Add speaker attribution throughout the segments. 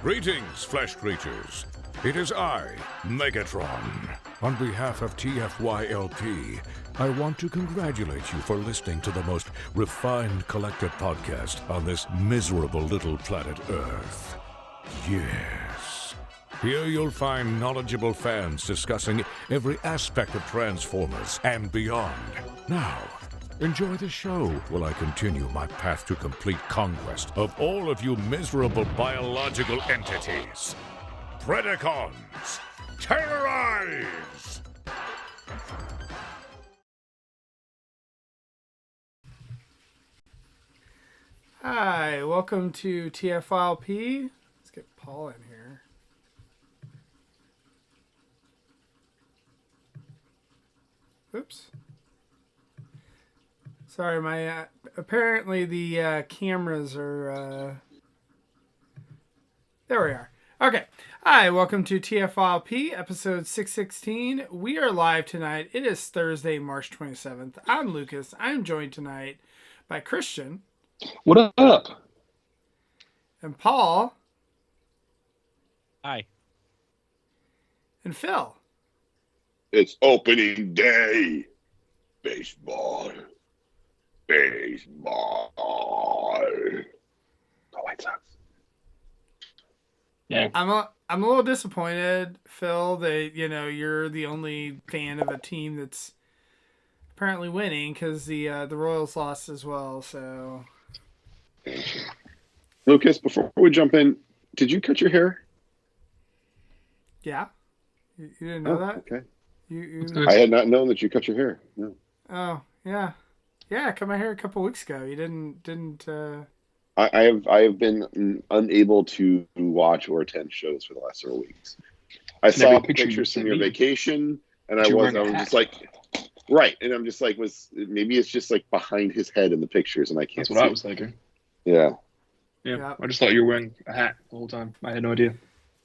Speaker 1: Greetings, flesh creatures. It is I, Megatron. On behalf of TFYLP, I want to congratulate you for listening to the most refined collective podcast on this miserable little planet Earth. Yes. Here you'll find knowledgeable fans discussing every aspect of Transformers and beyond. Now, enjoy the show while I continue my path to complete conquest of all of you miserable biological entities. Predacons, terrorize!
Speaker 2: Hi, welcome to TFYLP. Let's get Paul in here. Oops. Sorry, my apparently the cameras are. There we are. Okay. Hi, welcome to TFYLP, episode 616. We are live tonight. It is Thursday, March 27th. I'm Lucas. I'm joined tonight by Christian.
Speaker 3: What up?
Speaker 2: And Paul.
Speaker 4: Hi.
Speaker 2: And Phil.
Speaker 5: It's opening day. Baseball. Baseball.
Speaker 3: The White Sox. Yeah.
Speaker 2: I'm a little disappointed, Phil, that you're the only fan of a team that's apparently winning because the Royals lost as well. So,
Speaker 5: Lucas, before we jump in, did you cut your hair?
Speaker 2: yeah, you didn't know that?
Speaker 5: Okay.
Speaker 2: You
Speaker 5: I had not known that you cut your hair. No.
Speaker 2: Oh yeah, I cut my hair a couple weeks ago. You didn't.
Speaker 5: I have been unable to watch or attend shows for the last several weeks. I saw pictures from your vacation, and I was just like, right, and I'm just like, maybe it's just like behind his head in the pictures, and I can't.
Speaker 3: That's what I was thinking.
Speaker 5: Yeah.
Speaker 3: Yeah. I just thought you were wearing a hat the whole time. I had no idea.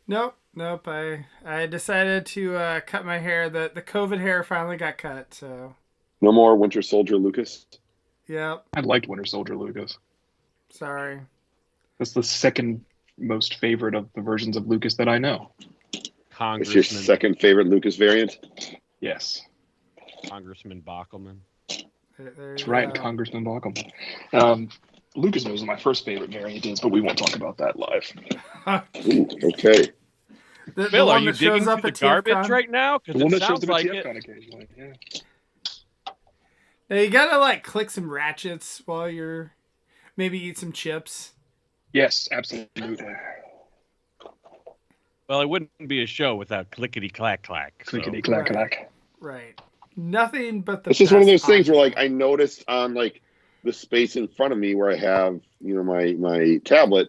Speaker 2: Nope. I decided to cut my hair. The COVID hair finally got cut. So.
Speaker 5: No more Winter Soldier, Lucas.
Speaker 2: Yep.
Speaker 3: I liked Winter Soldier, Lucas.
Speaker 2: Sorry.
Speaker 3: That's the second most favorite of the versions of Lucas that I know.
Speaker 5: It's your second favorite Lucas variant?
Speaker 3: Yes.
Speaker 4: Congressman Bockelman.
Speaker 3: That's right, Congressman Bockelman. Lucas knows what my first favorite variant is, but we won't talk about that live.
Speaker 5: Ooh, okay.
Speaker 4: Phil, are you digging through the garbage right now? Because it sounds like it.
Speaker 3: Occasionally. Yeah.
Speaker 2: Now you gotta click some ratchets while you're maybe eat some chips.
Speaker 3: Yes, absolutely.
Speaker 4: Well, it wouldn't be a show without clickety clack clack.
Speaker 3: Clickety clack clack.
Speaker 2: Right. Nothing but the.
Speaker 5: It's just one of those things where I noticed on the space in front of me where I have my tablet,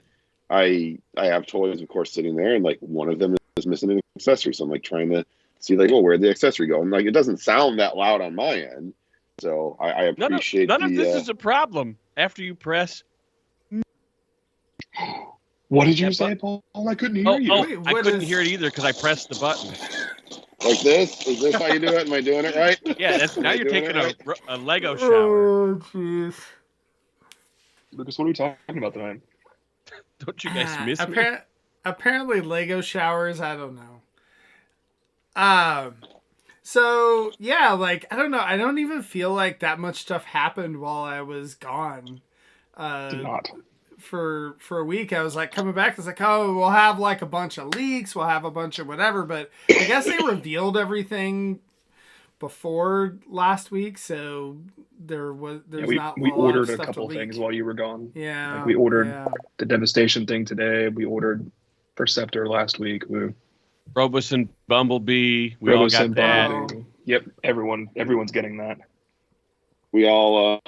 Speaker 5: I have toys, of course, sitting there, and one of them is missing an accessory. So I'm trying to see where'd the accessory go? And it doesn't sound that loud on my end. So I appreciate
Speaker 4: none of this is a problem after you press.
Speaker 3: What did you say, Paul? I couldn't hear you.
Speaker 4: Wait, I couldn't hear it either because I pressed the button.
Speaker 5: Like this? Is this how you do it? Am I doing it right?
Speaker 4: Yeah, now you're taking a Lego shower.
Speaker 2: Oh, jeez.
Speaker 3: Lucas, what are we talking about tonight?
Speaker 4: Don't you guys miss me?
Speaker 2: Apparently Lego showers, I don't know. So, yeah, I don't know. I don't even feel like that much stuff happened while I was gone.
Speaker 3: Did not.
Speaker 2: For a week, I was coming back. I was we'll have a bunch of leaks. We'll have a bunch of whatever. But I guess they revealed everything before last week. So there's not
Speaker 3: we
Speaker 2: a lot
Speaker 3: ordered
Speaker 2: of
Speaker 3: a
Speaker 2: stuff
Speaker 3: couple
Speaker 2: to leak.
Speaker 3: things while you were gone.
Speaker 2: Yeah.
Speaker 3: We ordered the Devastation thing today. We ordered Perceptor last week.
Speaker 4: Probus and Bumblebee. We all got that.
Speaker 3: Yep, everyone's getting that.
Speaker 5: We all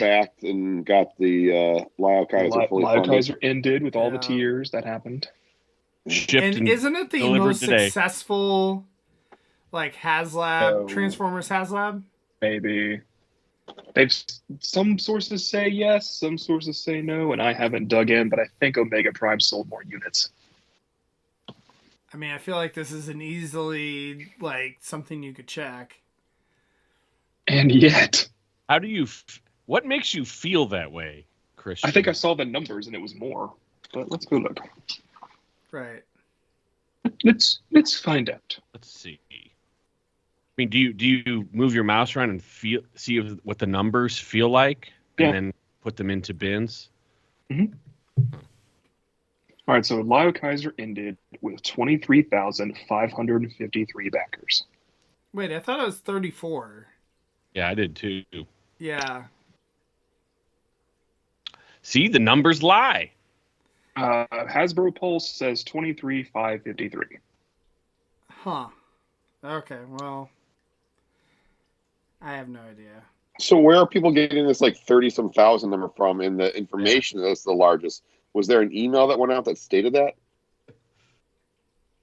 Speaker 5: backed and got the Lyle-Kaiser fully funded.
Speaker 3: Lyle-Kaiser ended with all the tiers that happened.
Speaker 4: Shipped
Speaker 2: and isn't it the most successful HasLab Transformers HasLab?
Speaker 3: Maybe. Some sources say yes, some sources say no, and I haven't dug in, but I think Omega Prime sold more units.
Speaker 2: I mean, I feel like this is an easily something you could check.
Speaker 3: And yet,
Speaker 4: what makes you feel that way, Christian?
Speaker 3: I think I saw the numbers and it was more, but let's go look.
Speaker 2: Right.
Speaker 3: Let's find out.
Speaker 4: Let's see. I mean, do you move your mouse around and see what the numbers feel like, and then put them into bins?
Speaker 3: Mm-hmm. All right, so Lyle Kaiser ended with 23,553 backers.
Speaker 2: Wait, I thought it was 34.
Speaker 4: Yeah, I did too.
Speaker 2: Yeah.
Speaker 4: See, the numbers lie.
Speaker 3: Hasbro Pulse says 23,553.
Speaker 2: Huh. Okay, well, I have no idea.
Speaker 5: So where are people getting this like 30-some thousand number from in the information that's the largest? Was there an email that went out that stated that?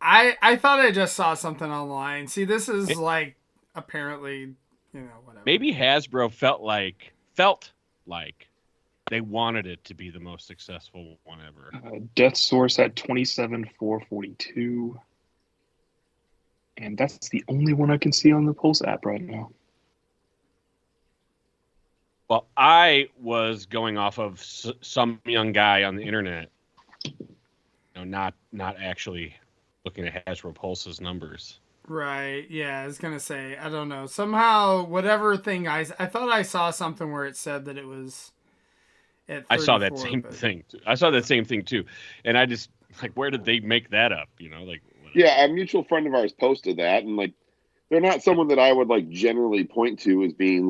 Speaker 2: I thought I just saw something online. See, this is like apparently, whatever.
Speaker 4: Maybe Hasbro felt like they wanted it to be the most successful one ever.
Speaker 3: Death Source at 27,442. And that's the only one I can see on the Pulse app right now.
Speaker 4: Well, I was going off of some young guy on the internet, not actually looking at Hasbro Pulse's numbers.
Speaker 2: Right. Yeah, I was gonna say, I don't know. Somehow, whatever thing I thought I saw something where it said that it was at 34,
Speaker 4: I saw that same thing. I saw that same thing too, and I just where did they make that up? Whatever.
Speaker 5: Yeah, a mutual friend of ours posted that, and they're not someone that I would generally point to as being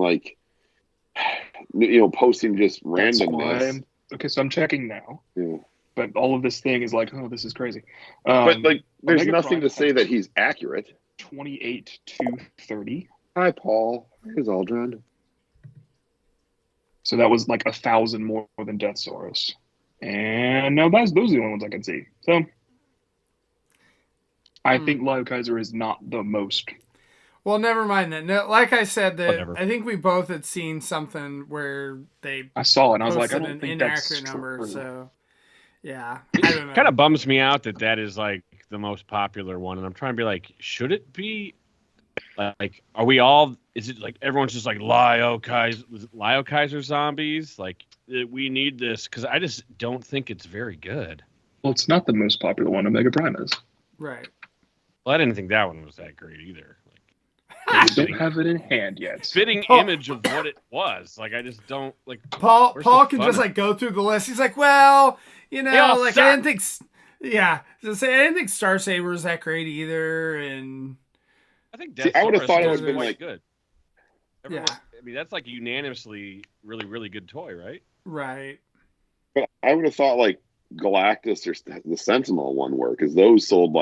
Speaker 5: posting just randomness.
Speaker 3: Okay, so I'm checking now.
Speaker 5: Yeah.
Speaker 3: But all of this thing is oh, this is crazy.
Speaker 5: But there's nothing to say that he's accurate.
Speaker 3: 28,230.
Speaker 5: Hi, Paul. Here's Aldrin.
Speaker 3: So that was 1,000 more than Death Source. And no, those are the only ones I can see. So I think Lyle Kaiser is not the most.
Speaker 2: Well, never mind that. No, like I said, I think we both had seen something where
Speaker 3: I saw it and I was
Speaker 2: like,
Speaker 3: I don't think that's
Speaker 2: inaccurate number.
Speaker 3: true.
Speaker 2: So yeah, I don't know.
Speaker 4: It kind of bums me out that is the most popular one, and I'm trying to be should it be are we all? Is it everyone's just Lyle Kaiser zombies? We need this because I just don't think it's very good.
Speaker 3: Well, it's not the most popular one. Omega Prime is.
Speaker 2: Right.
Speaker 4: Well, I didn't think that one was that great either.
Speaker 3: I don't have it in hand yet.
Speaker 4: Fitting image of what it was. I just don't
Speaker 2: Paul can just go through the list. He's well, I didn't think. Yeah, I didn't think Star Saber was that great either, and
Speaker 4: I think I would have thought it would have been quite good. Everyone, yeah, I mean that's a unanimously really really good toy, right?
Speaker 2: Right.
Speaker 5: But I would have thought Galactus or the Sentinel one were because those sold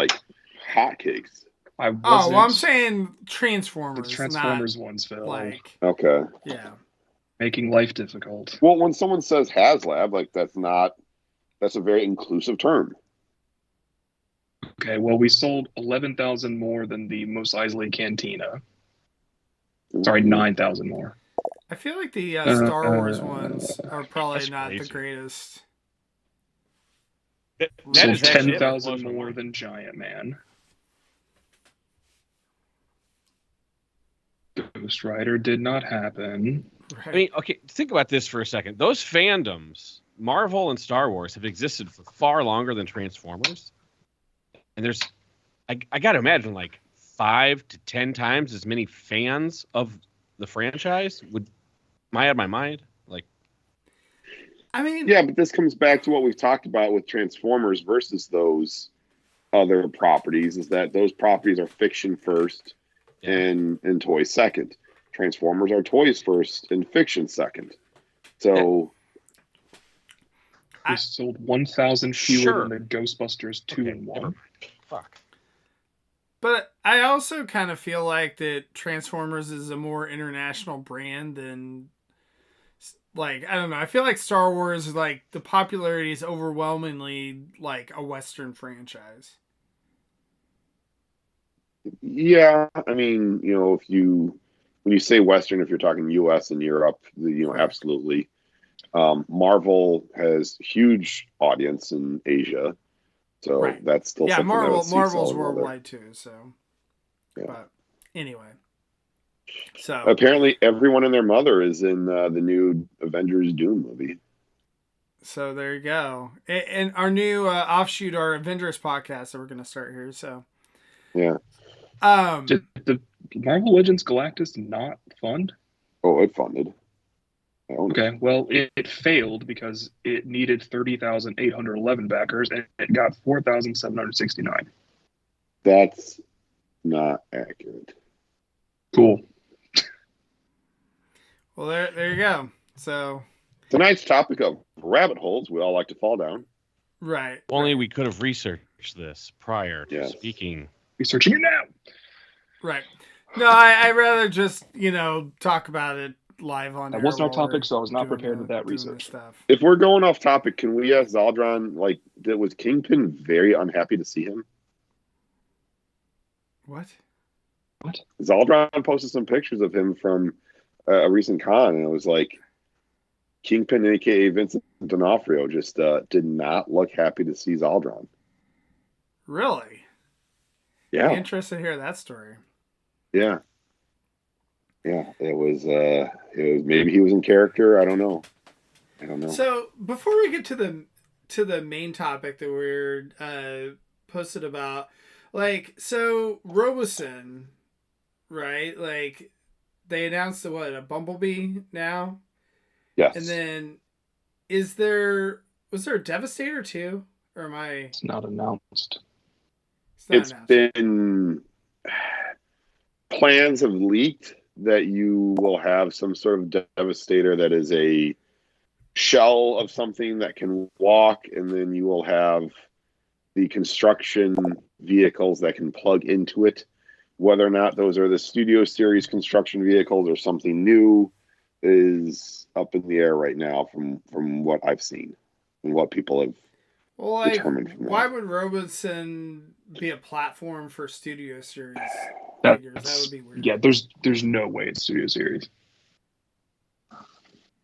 Speaker 5: hotcakes.
Speaker 2: I'm saying Transformers.
Speaker 3: The Transformers ones, Phil.
Speaker 5: Okay.
Speaker 2: Yeah.
Speaker 3: Making life difficult.
Speaker 5: Well, when someone says HasLab, that's a very inclusive term.
Speaker 3: Okay, well, we sold 11,000 more than the Mos Eisley Cantina. Sorry, 9,000 more.
Speaker 2: I feel like the Star Wars ones are probably not the greatest.
Speaker 3: Sold 10,000 more than Giant Man. Ghost Rider did not happen.
Speaker 2: Right.
Speaker 4: I mean, okay, think about this for a second. Those fandoms, Marvel and Star Wars, have existed for far longer than Transformers. And there's, I got to imagine, 5 to 10 times as many fans of the franchise. Am I out of my mind?
Speaker 2: I mean,
Speaker 5: yeah, but this comes back to what we've talked about with Transformers versus those other properties, is that those properties are fiction first and toys second. Transformers are toys first and fiction second. So
Speaker 3: we sold 1,000 fewer than the Ghostbusters 2 and 1.
Speaker 4: Fuck.
Speaker 2: But I also kind of feel like that Transformers is a more international brand than I don't know. I feel like Star Wars, the popularity is overwhelmingly a Western franchise.
Speaker 5: Yeah, I mean, when you say Western, if you're talking U.S. and Europe, absolutely. Marvel has huge audience in Asia, so that's still something
Speaker 2: Marvel's worldwide too. So,
Speaker 5: yeah.
Speaker 2: But anyway. So
Speaker 5: apparently, everyone and their mother is in the new Avengers Doom movie.
Speaker 2: So there you go. And our new offshoot, our Avengers podcast that we're going to start here. So,
Speaker 5: Yeah.
Speaker 3: Did the Marvel Legends Galactus not fund?
Speaker 5: Oh, it funded. I owned it.
Speaker 3: Okay, well, it failed because it needed 30,811 backers, and it got 4,769.
Speaker 5: That's not accurate.
Speaker 3: Cool.
Speaker 2: Well, there you go. So
Speaker 5: Tonight's topic of rabbit holes we all like to fall down.
Speaker 2: right.
Speaker 4: Only we could have researched this prior to
Speaker 5: Yes.
Speaker 4: speaking.
Speaker 3: Researching it now.
Speaker 2: Right. No, I'd rather just, talk about it live on
Speaker 3: That
Speaker 2: air
Speaker 3: wasn't our
Speaker 2: while we're
Speaker 3: topic, so I was not
Speaker 2: doing
Speaker 3: prepared with that
Speaker 2: doing the
Speaker 3: research.
Speaker 2: Stuff.
Speaker 5: If we're going off topic, can we ask Zaldron, was Kingpin very unhappy to see him?
Speaker 2: What?
Speaker 5: Zaldron posted some pictures of him from a recent con, and it was like Kingpin, aka Vincent D'Onofrio, just did not look happy to see Zaldron.
Speaker 2: Really?
Speaker 5: Yeah,
Speaker 2: Be interested to hear that story.
Speaker 5: yeah. It was maybe he was in character. I don't know.
Speaker 2: So before we get to the main topic that we're posted about, so Robeson, right? Like they announced a Bumblebee now,
Speaker 5: Yes,
Speaker 2: and then was there a Devastator too, or am I?
Speaker 3: It's not announced.
Speaker 2: It's not announced.
Speaker 5: been plans have leaked that you will have some sort of Devastator that is a shell of something that can walk, and then you will have the construction vehicles that can plug into it. Whether or not those are the Studio Series construction vehicles or something new is up in the air right now from what I've seen and what people have determined from
Speaker 2: why
Speaker 5: that.
Speaker 2: would Robeson be a platform for Studio Series
Speaker 3: That
Speaker 2: figures? That would be weird.
Speaker 3: Yeah, there's no way it's Studio Series.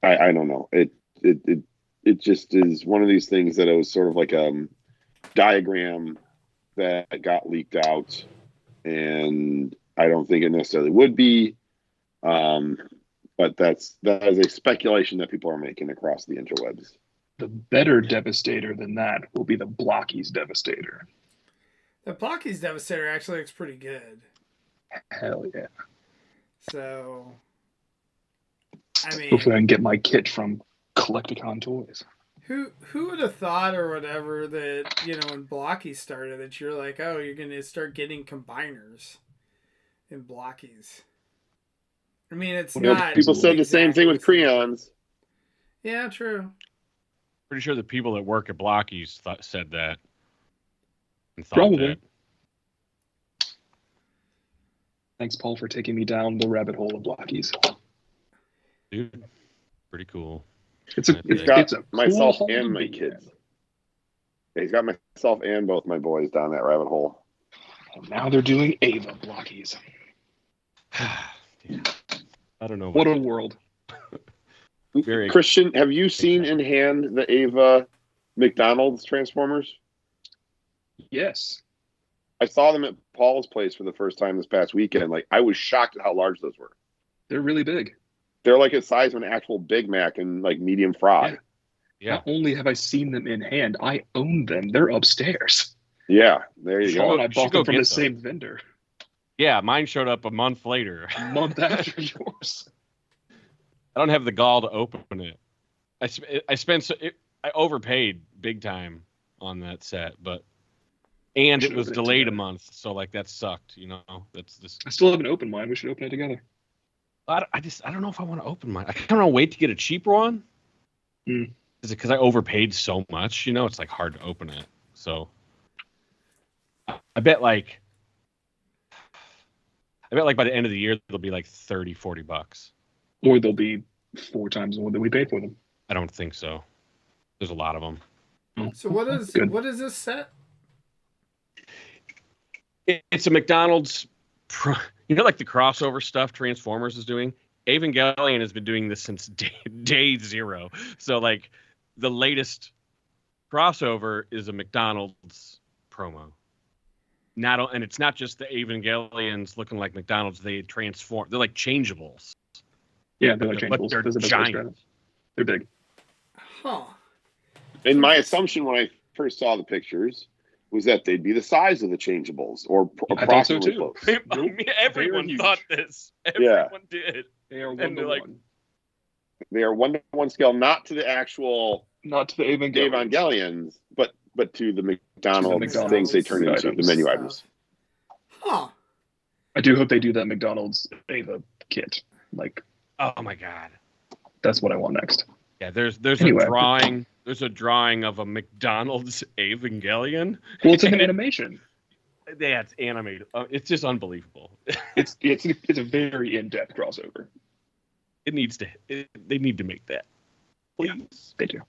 Speaker 5: I don't know. It just is one of these things that it was sort of like a diagram that got leaked out, and I don't think it necessarily would be. But that is a speculation that people are making across the interwebs.
Speaker 3: The better Devastator than that will be the Blockies Devastator.
Speaker 2: The Blockies Devastator actually looks pretty good.
Speaker 3: Hell yeah.
Speaker 2: So, I mean,
Speaker 3: Hopefully I can get my kit from Collecticon Toys.
Speaker 2: who would have thought or whatever that, when Blocky started, that you're like, oh, you're going to start getting combiners in Blockies. I mean, it's not.
Speaker 5: People said the same thing with
Speaker 2: exactly-
Speaker 5: Creons.
Speaker 2: Yeah, true.
Speaker 4: Pretty sure the people that work at Blockies said that. And thought
Speaker 3: Probably.
Speaker 4: that.
Speaker 3: Thanks, Paul, for taking me down the rabbit hole of Blockies.
Speaker 4: Dude, pretty cool.
Speaker 3: It's a
Speaker 4: He's
Speaker 5: got
Speaker 3: it's a
Speaker 5: myself
Speaker 3: cool
Speaker 5: and
Speaker 3: hole
Speaker 5: my
Speaker 3: to be
Speaker 5: kids.
Speaker 3: in.
Speaker 5: Yeah, he's got myself and both my boys down that rabbit hole.
Speaker 3: And now they're doing Ava Blockies.
Speaker 4: Yeah. I don't know.
Speaker 3: What a world.
Speaker 4: Very-
Speaker 5: Christian, have you seen in hand the Ava McDonald's Transformers?
Speaker 3: Yes.
Speaker 5: I saw them at Paul's place for the first time this past weekend. I was shocked at how large those were.
Speaker 3: They're really big.
Speaker 5: They're like the size of an actual Big Mac and medium fry.
Speaker 4: Yeah.
Speaker 3: Not only have I seen them in hand, I own them. They're upstairs.
Speaker 5: Yeah, there you
Speaker 3: Paul
Speaker 5: go.
Speaker 3: and I
Speaker 4: should
Speaker 3: bought
Speaker 4: go
Speaker 3: them from
Speaker 4: get
Speaker 3: the
Speaker 4: them.
Speaker 3: same vendor
Speaker 4: Yeah, mine showed up a month later.
Speaker 3: a month after yours.
Speaker 4: I don't have the gall to open it. I overpaid big time on that set, and it
Speaker 3: should
Speaker 4: was
Speaker 3: open it
Speaker 4: delayed a
Speaker 3: together.
Speaker 4: month, so that sucked. That's just.
Speaker 3: I still haven't opened mine. We should open it together.
Speaker 4: I don't know if I want to open mine. I kind of want to wait to get a cheaper one.
Speaker 3: Mm.
Speaker 4: Is it because I overpaid so much? It's hard to open it. So I bet by the end of the year they'll be $30-$40.
Speaker 3: Or they'll be 4 times more than we paid for them.
Speaker 4: I don't think so. There's a lot of them.
Speaker 2: So what is
Speaker 3: Good.
Speaker 2: this set?
Speaker 4: It's a McDonald's, the crossover stuff Transformers is doing. Evangelion has been doing this since day zero. So the latest crossover is a McDonald's promo. And it's not just the Evangelions looking like McDonald's. They transform. They're like changeables.
Speaker 3: Yeah, they're like
Speaker 4: But
Speaker 3: changeables.
Speaker 4: they're
Speaker 3: Those are the best way to
Speaker 4: giant.
Speaker 3: describe them. They're big.
Speaker 2: Huh.
Speaker 5: And my assumption when I first saw the pictures was that they'd be the size of the changeables, or
Speaker 3: I thought so
Speaker 5: approximately
Speaker 3: too.
Speaker 5: close.
Speaker 4: I mean, everyone
Speaker 3: huge.
Speaker 4: thought this.
Speaker 5: Yeah.
Speaker 4: Everyone did.
Speaker 3: They are
Speaker 4: And
Speaker 3: one
Speaker 4: they're
Speaker 3: to
Speaker 4: like-
Speaker 3: one.
Speaker 5: They are 1-to-1 scale, not to the actual
Speaker 3: Not to the Evangelions.
Speaker 5: Evangelions, but to the McDonald's,
Speaker 3: McDonald's
Speaker 5: things they turn into,
Speaker 3: items.
Speaker 5: the menu
Speaker 2: Stuff.
Speaker 5: items.
Speaker 2: Huh.
Speaker 3: I do hope they do that McDonald's Ava kit. Like,
Speaker 4: Oh my god.
Speaker 3: that's what I want next.
Speaker 4: Yeah, there's
Speaker 3: Anyway.
Speaker 4: a drawing. There's a drawing of a McDonald's Evangelion.
Speaker 3: Well, it's an
Speaker 4: And it-
Speaker 3: animation.
Speaker 4: Yeah, it's animated. It's just unbelievable.
Speaker 3: It's a very in-depth crossover.
Speaker 4: It needs to. They need to make that. Please.
Speaker 3: They do.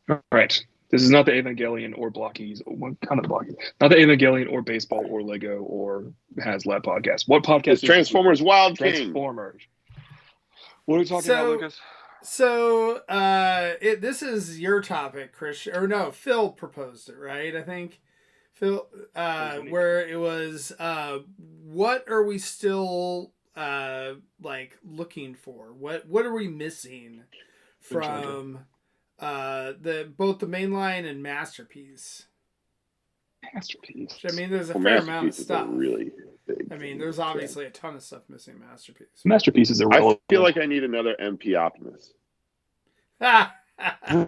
Speaker 3: All right. This is not the Evangelion or Blockies. What kind of Blockies? Not the Evangelion or baseball or Lego or HasLab podcast. What podcast?
Speaker 5: It's
Speaker 3: is
Speaker 5: Transformers Wild King.
Speaker 3: Transformers. What are we talking
Speaker 2: So-
Speaker 3: about, Lucas?
Speaker 2: So, this is your topic, Christian, or no, Phil proposed it, right? I think Phil, where it was, what are we still, like looking for? What are we missing from, both the mainline and Masterpiece?
Speaker 3: Masterpiece.
Speaker 2: I mean, there's a
Speaker 5: Well,
Speaker 2: fair amount of
Speaker 5: Masterpiece is a
Speaker 2: stuff.
Speaker 5: really big
Speaker 2: I mean,
Speaker 5: thing.
Speaker 2: there's obviously a ton of stuff missing Masterpiece.
Speaker 3: Masterpiece is
Speaker 5: I
Speaker 3: irrelevant.
Speaker 5: feel like I need another MP Optimus.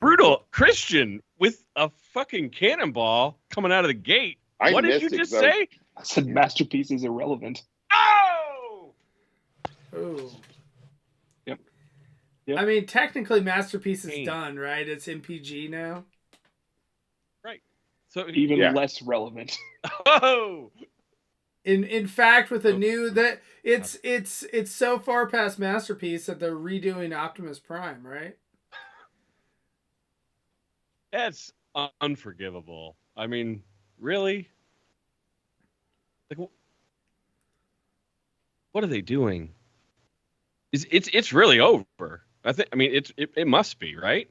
Speaker 4: Brutal Christian with a fucking cannonball coming out of the gate.
Speaker 5: I
Speaker 4: What did
Speaker 5: missed
Speaker 4: you
Speaker 5: it
Speaker 4: just
Speaker 5: 'cause I-
Speaker 4: say?
Speaker 3: I said Masterpiece is irrelevant.
Speaker 4: Oh!
Speaker 2: Ooh.
Speaker 3: Yep. Yep.
Speaker 2: I mean, technically, Masterpiece is
Speaker 4: Dang.
Speaker 2: done, right? It's MPG now.
Speaker 4: So
Speaker 3: Even
Speaker 5: Yeah.
Speaker 3: less relevant.
Speaker 4: oh,
Speaker 2: In fact, with a new that it's so far past Masterpiece that they're redoing Optimus Prime, right?
Speaker 4: that's unforgivable. I mean, really? Like, what are they doing? It's really over. I mean, it must be, right?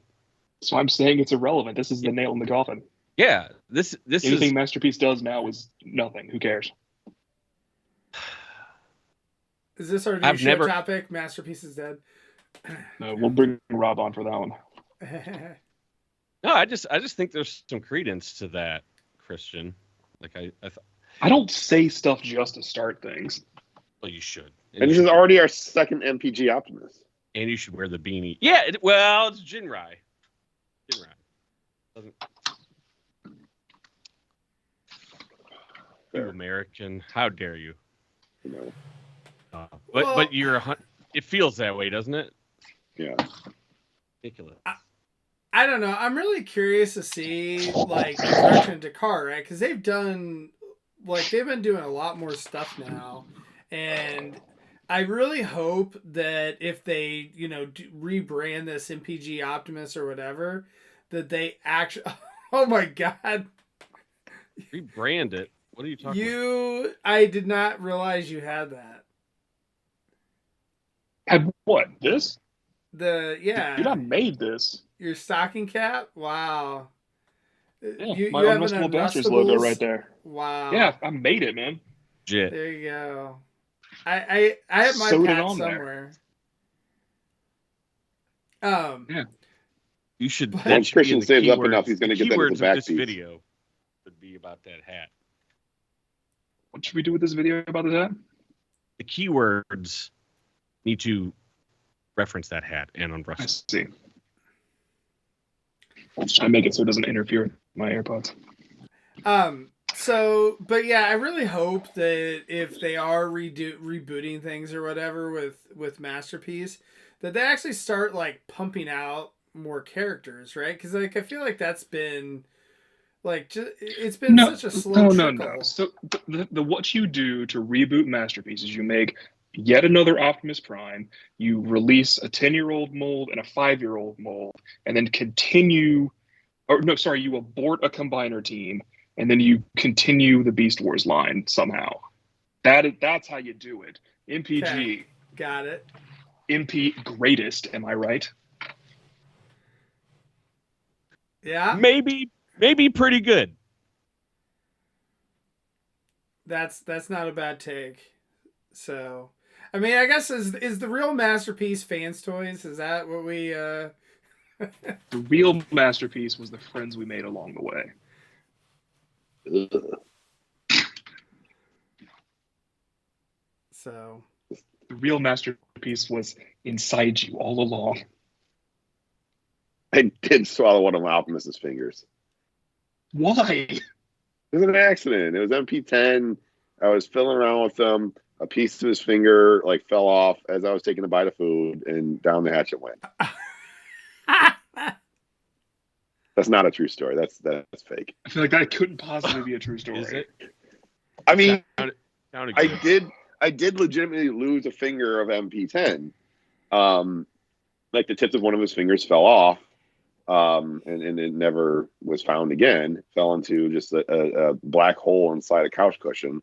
Speaker 3: So I'm saying it's irrelevant. This is the nail in the coffin.
Speaker 4: Yeah. This
Speaker 3: Anything
Speaker 4: is
Speaker 3: Masterpiece does now is nothing. Who cares?
Speaker 2: Is this our new
Speaker 4: I've
Speaker 2: show
Speaker 4: never-
Speaker 2: topic? Masterpiece is dead.
Speaker 3: No, we'll bring Rob on for that one.
Speaker 4: no. I just think there's some credence to that, Christian. Like
Speaker 3: I don't say stuff just to start things.
Speaker 4: well, you should.
Speaker 5: And this is already our second MPG Optimus.
Speaker 4: And you should wear the beanie. Yeah, well, it's Jinrai. Doesn't. You
Speaker 5: Fair.
Speaker 4: American, how dare you?
Speaker 5: You know,
Speaker 2: Well-
Speaker 4: But you're it feels that way, doesn't it?
Speaker 5: yeah.
Speaker 4: Ridiculous.
Speaker 2: I don't know. I'm really curious to see like the direction of Dakar, right? Because they've been doing a lot more stuff now, and I really hope that if they rebrand this MPG Optimus or whatever, that they actually. Oh my God!
Speaker 4: Rebrand it. What are you talking about?
Speaker 2: I did not realize you had that.
Speaker 3: Had what? This?
Speaker 2: Dude,
Speaker 3: I made this.
Speaker 2: your stocking cap. Wow.
Speaker 3: Yeah, my Unrestable Bastards logo right there.
Speaker 2: Wow.
Speaker 3: Yeah, I made it, man.
Speaker 4: Legit.
Speaker 2: There you go. I have my
Speaker 3: Sewed it
Speaker 2: pat
Speaker 3: on there.
Speaker 2: somewhere.
Speaker 4: You should.
Speaker 2: But-
Speaker 4: that
Speaker 5: Once
Speaker 4: should be in
Speaker 5: Christian
Speaker 4: the
Speaker 5: saves up
Speaker 4: keywords-
Speaker 5: enough, he's gonna
Speaker 4: the
Speaker 5: get that as a
Speaker 4: keywords
Speaker 5: back
Speaker 4: of this
Speaker 5: piece.
Speaker 4: video would be about that hat.
Speaker 3: What should we do with this video about this hat?
Speaker 4: The keywords need to reference that hat and
Speaker 3: I
Speaker 4: unrest.
Speaker 3: see. I make it so it doesn't interfere with my AirPods.
Speaker 2: So, but yeah, I really hope that if they are rebooting things or whatever with Masterpiece, that they actually start like pumping out more characters, right? Because like I feel like that's been like it's been such a slow trickle.
Speaker 3: So the what you do to reboot Masterpiece is you make yet another Optimus Prime, you release a 10-year-old mold and a 5-year-old mold, and then you abort a combiner team, and then you continue the Beast Wars line somehow. That's how you do it. MPG,
Speaker 2: Okay. Got it.
Speaker 3: MP greatest, am I right?
Speaker 2: Yeah,
Speaker 4: Maybe pretty good.
Speaker 2: that's not a bad take. So, I mean, I guess is the real Masterpiece fans toys? Is that what we
Speaker 3: The real masterpiece was the friends we made along the way.
Speaker 5: Ugh.
Speaker 2: So
Speaker 3: The real masterpiece was inside you all along.
Speaker 5: I did swallow one of my Optimus's fingers.
Speaker 3: Why?
Speaker 5: It was an accident. It was MP10. I was fiddling around with them. A piece of his finger like fell off as I was taking a bite of food, and down the hatch it went. That's not a true story. That's fake.
Speaker 3: I feel like that couldn't possibly be a true story.
Speaker 4: Is it?
Speaker 5: I mean,
Speaker 4: Sounded
Speaker 5: I
Speaker 4: good.
Speaker 5: did legitimately lose a finger of MP10. Like the tips of one of his fingers fell off, and it never was found again. Fell into just a black hole inside a couch cushion.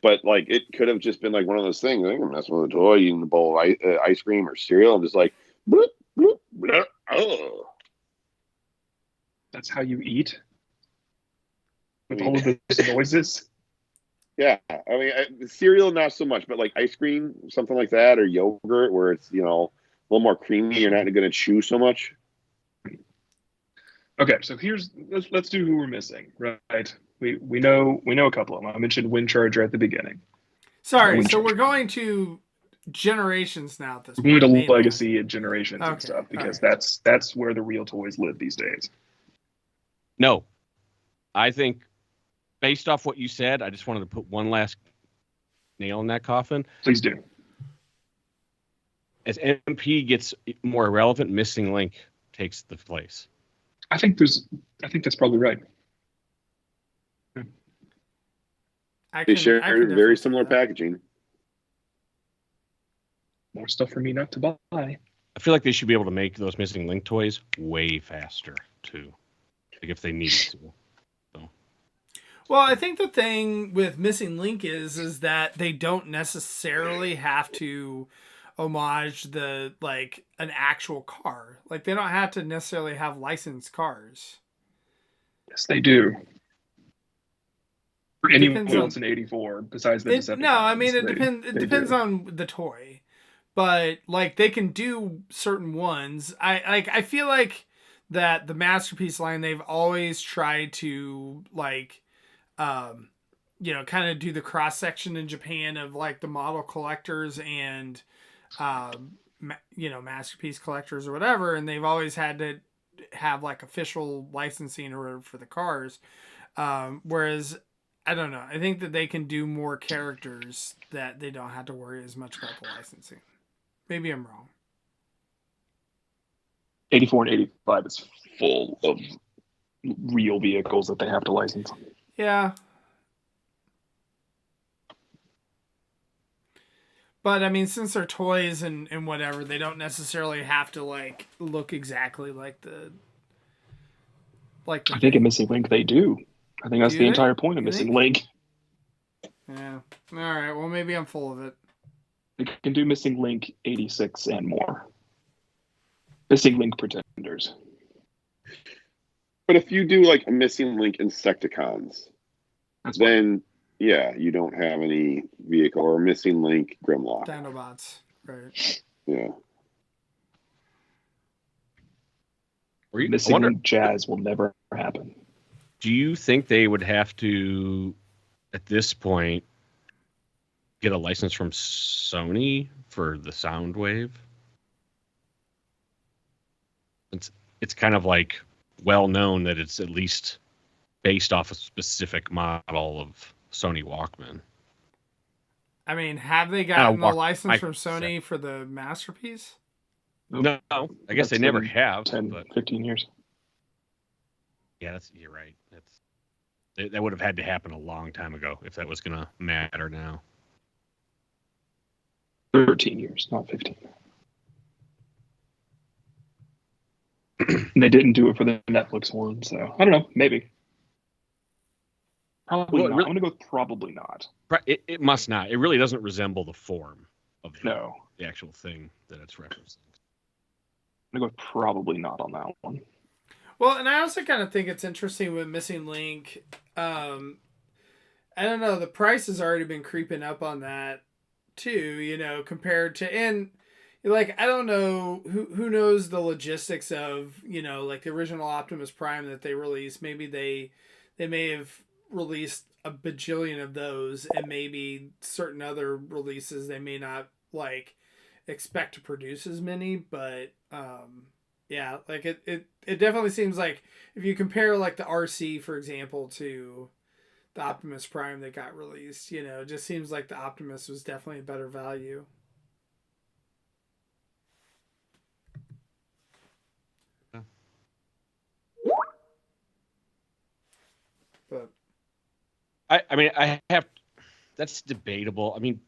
Speaker 5: But like it could have just been like one of those things. Like, I'm messing with a toy, eating a bowl of ice cream or cereal, and just like, bloop, bloop, bloop, oh.
Speaker 3: That's how you eat? With
Speaker 5: I mean,
Speaker 3: all of those noises?
Speaker 5: Yeah, I mean, cereal not so much, but like ice cream, something like that, or yogurt, where it's a little more creamy. You're not going to chew so much.
Speaker 3: Okay, so let's do who we're missing, right? We know a couple of them. I mentioned Wind Charger at the beginning.
Speaker 2: sorry,
Speaker 3: Wind
Speaker 2: so
Speaker 3: Charger.
Speaker 2: we're going to generations now at this
Speaker 3: We're going to
Speaker 2: mainly.
Speaker 3: legacy and generations and
Speaker 2: Okay,
Speaker 3: stuff because
Speaker 2: alright.
Speaker 3: that's where the real toys live these days.
Speaker 4: No, I think based off what you said, I just wanted to put one last nail in that coffin.
Speaker 3: Please do.
Speaker 4: As MP gets more relevant, Missing Link takes the place.
Speaker 3: I think that's probably right.
Speaker 5: They share
Speaker 2: I can definitely
Speaker 5: very
Speaker 2: see
Speaker 5: similar
Speaker 2: that.
Speaker 5: packaging.
Speaker 3: More stuff for me not to buy.
Speaker 4: I feel like they should be able to make those Missing Link toys way faster too, like if they needed to.
Speaker 2: Well, I think the thing with Missing Link is that they don't necessarily have to homage an actual car. Like they don't have to necessarily have licensed cars.
Speaker 3: Yes, they do. For anyone
Speaker 2: Depends on-
Speaker 3: else in '84 besides the Decepticons.
Speaker 2: No, I mean it
Speaker 3: they-
Speaker 2: depends. It
Speaker 3: they
Speaker 2: depends
Speaker 3: do.
Speaker 2: on the toy, but like they can do certain ones. I feel like that the Masterpiece line they've always tried to kind of do the cross section in Japan of like the model collectors and Masterpiece collectors or whatever, and they've always had to have like official licensing or whatever for the cars. Whereas I don't know. I think that they can do more characters that they don't have to worry as much about the licensing. Maybe I'm wrong.
Speaker 3: '84 and '85 is full of real vehicles that they have to license.
Speaker 2: Yeah. But I mean, since they're toys and whatever, they don't necessarily have to like look exactly like the
Speaker 3: I think in Missing Link they do. I think that's
Speaker 2: Do
Speaker 3: the
Speaker 2: they?
Speaker 3: entire point of
Speaker 2: You
Speaker 3: Missing
Speaker 2: think?
Speaker 3: Link.
Speaker 2: Yeah. All right. Well, maybe I'm full of it.
Speaker 3: They can do Missing Link 86 and more. Missing Link Pretenders.
Speaker 5: But if you do like a Missing Link Insecticons,
Speaker 3: That's what
Speaker 5: then yeah, you don't have any vehicle or Missing Link Grimlock.
Speaker 2: Dinobots. Right.
Speaker 5: Yeah.
Speaker 4: I
Speaker 3: Missing
Speaker 4: wonder,
Speaker 3: Link Jazz will never happen.
Speaker 4: do you think they would have to, at this point, get a license from Sony for the Soundwave? It's kind of like well known that it's at least based off a specific model of Sony Walkman.
Speaker 2: I mean, have they gotten a
Speaker 4: walk-
Speaker 2: license
Speaker 4: I-
Speaker 2: from Sony for the Masterpiece?
Speaker 4: No, I guess they
Speaker 3: That's
Speaker 4: never
Speaker 3: been
Speaker 4: have.
Speaker 3: 10,
Speaker 4: But
Speaker 3: 15 years.
Speaker 4: yeah, you're right. That would have had to happen a long time ago if that was going to matter now.
Speaker 3: 13 years, not 15. And they didn't do it for the Netflix one, so I don't know. Maybe. Probably
Speaker 4: Well,
Speaker 3: not.
Speaker 4: really-
Speaker 3: I'm going to go probably not.
Speaker 4: It must not. It really doesn't resemble the form of
Speaker 3: No.
Speaker 4: the actual thing that it's referencing.
Speaker 3: I'm going to go probably not on that one.
Speaker 2: Well, and I also kind of think it's interesting with Missing Link. I don't know. The price has already been creeping up on that too, compared to, and, like I don't know who knows the logistics of, like the original Optimus Prime that they released. Maybe they may have released a bajillion of those, and maybe certain other releases they may not like expect to produce as many, but yeah, like it definitely seems like if you compare like the RC, for example, to the Optimus Prime that got released, it just seems like the Optimus was definitely a better value. But
Speaker 4: I mean, I have, that's debatable. I mean,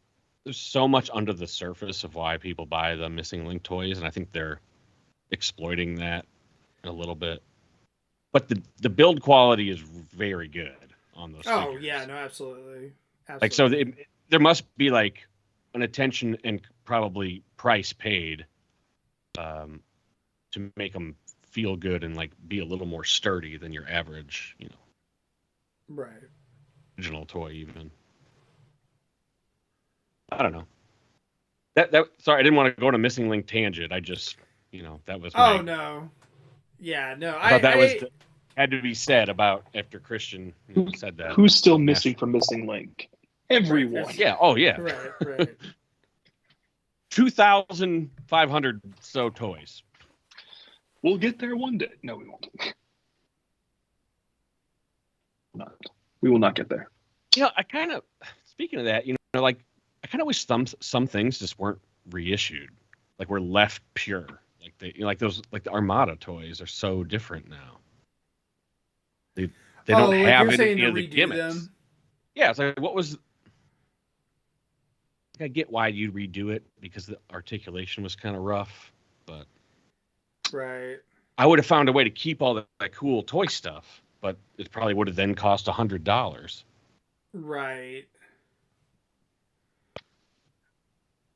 Speaker 4: there's so much under the surface of why people buy the Missing Link toys, and I think they're exploiting that a little bit. But the build quality is very good on those figures.
Speaker 2: Yeah, no, absolutely.
Speaker 4: Like, so there must be like an attention and probably price paid to make them feel good and like be a little more sturdy than your average,
Speaker 2: right,
Speaker 4: original toy even. I don't know. That sorry, I didn't want to go on a Missing Link tangent. I just, that was
Speaker 2: Oh no. Yeah, no.
Speaker 4: I thought that had to be said about after Christian said that.
Speaker 3: Who's still missing from Missing Link? Everyone.
Speaker 4: Yeah. Oh yeah.
Speaker 2: Right.
Speaker 4: 2,500 so toys.
Speaker 3: We'll get there one day. No, we won't. Not. We will not get there.
Speaker 4: I kind of, speaking of that, like I kind of wish some things just weren't reissued, like we're left pure. Like like those, like the Armada toys are so different now. They don't have any of the gimmicks. Them? Yeah, it's like what was. I get why you'd redo it because the articulation was kind of rough, but
Speaker 2: right.
Speaker 4: I would have found a way to keep all that cool toy stuff, but it probably would have then cost $100.
Speaker 2: Right.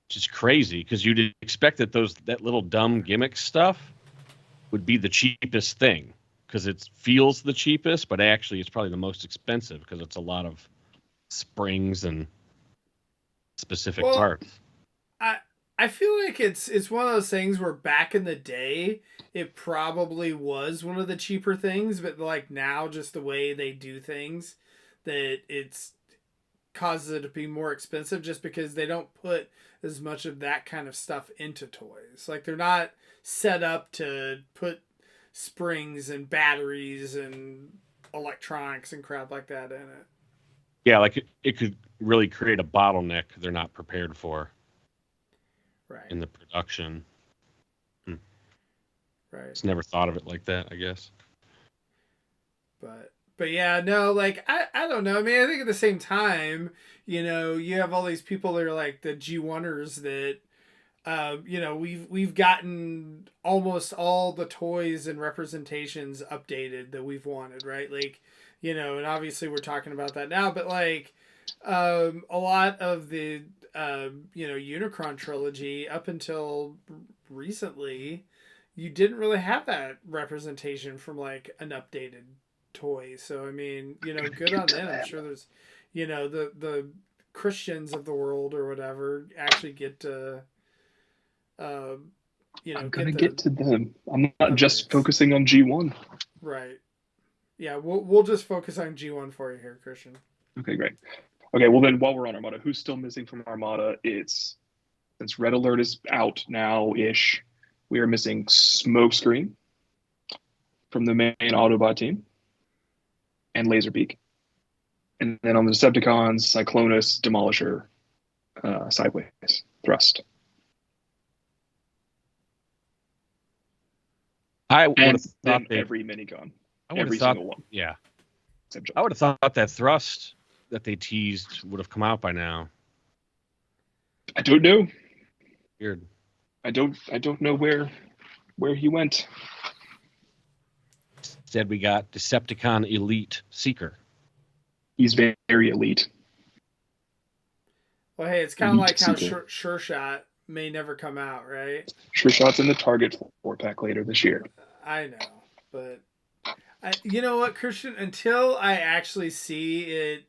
Speaker 4: Which is crazy because you'd expect that that little dumb gimmick stuff would be the cheapest thing because it feels the cheapest, but actually it's probably the most expensive because it's a lot of springs and specific parts.
Speaker 2: I feel like it's one of those things where back in the day it probably was one of the cheaper things, but like now just the way they do things that it's causes it to be more expensive just because they don't put as much of that kind of stuff into toys. Like they're not set up to put springs and batteries and electronics and crap like that in it.
Speaker 4: Yeah, like it could really create a bottleneck they're not prepared for.
Speaker 2: Right.
Speaker 4: In the production.
Speaker 2: Right.
Speaker 4: Just never thought of it like that, I guess.
Speaker 2: But yeah, no, like I don't know. I mean, I think at the same time, you have all these people that are like the G1ers that we've gotten almost all the toys and representations updated that we've wanted, right? Like, and obviously we're talking about that now, but like a lot of the Unicron trilogy up until recently, you didn't really have that representation from like an updated toy. So I mean, good on them. I'm sure there's the Christians of the world or whatever actually get to I'm
Speaker 3: gonna get to them. I'm not just focusing on G1.
Speaker 2: Right. Yeah, we'll just focus on G1 for you here, Christian.
Speaker 3: Okay, great. Okay, well then, while we're on Armada, who's still missing from Armada? Since Red Alert is out now-ish, we are missing Smokescreen from the main Autobot team and Laserbeak. And then on the Decepticons, Cyclonus, Demolisher, Sideways, Thrust.
Speaker 4: I would have thought
Speaker 3: every Minicon.
Speaker 4: Every
Speaker 3: single one.
Speaker 4: Yeah. I would have thought that Thrust that they teased would have come out by now.
Speaker 3: I don't know.
Speaker 4: Weird.
Speaker 3: I don't know where he went.
Speaker 4: Instead, we got Decepticon Elite Seeker.
Speaker 3: He's very, very elite.
Speaker 2: Well, hey, it's kind of like how Sure Shot may never come out, right?
Speaker 3: Sure Shot's in the Target 4-pack later this year.
Speaker 2: I know, but you know what, Christian? Until I actually see it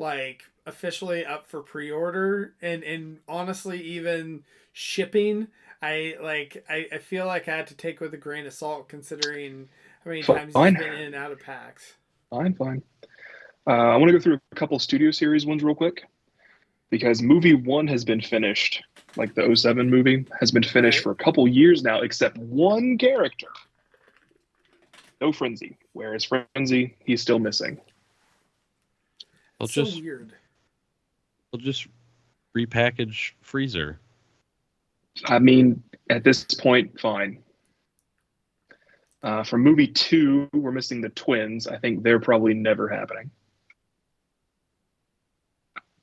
Speaker 2: like officially up for pre-order, and honestly even shipping. I feel like I had to take with a grain of salt considering how many times he's
Speaker 3: Fine.
Speaker 2: been in and out of packs.
Speaker 3: Fine. I want to go through a couple Studio Series ones real quick because movie 1 has been finished. Like the '07 movie has been finished
Speaker 2: Right.
Speaker 3: for a couple years now, except one character. No Frenzy. Where is Frenzy? He's still missing.
Speaker 2: It's so weird.
Speaker 4: We'll just repackage Freezer.
Speaker 3: I mean, at this point, fine. For movie 2, we're missing the twins. I think they're probably never happening.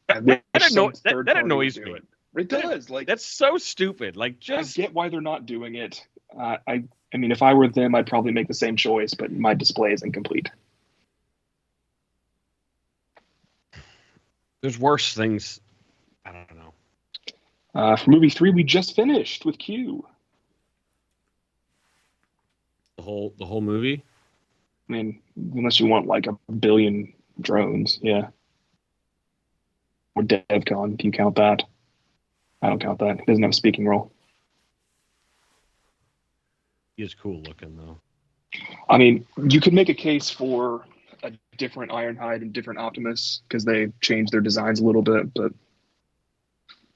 Speaker 4: That annoys me.
Speaker 3: It does. Like,
Speaker 4: that's so stupid. Like, just
Speaker 3: I get why they're not doing it. I mean, if I were them, I'd probably make the same choice, but my display is incomplete.
Speaker 4: there's worse things. I don't know.
Speaker 3: For movie 3, we just finished with Q.
Speaker 4: The whole movie.
Speaker 3: I mean, unless you want like a billion drones, yeah. Or DevCon, if you count that. I don't count that. He doesn't have a speaking role.
Speaker 4: He is cool looking though.
Speaker 3: I mean, you could make a case for a different Ironhide and different Optimus because they changed their designs a little bit, but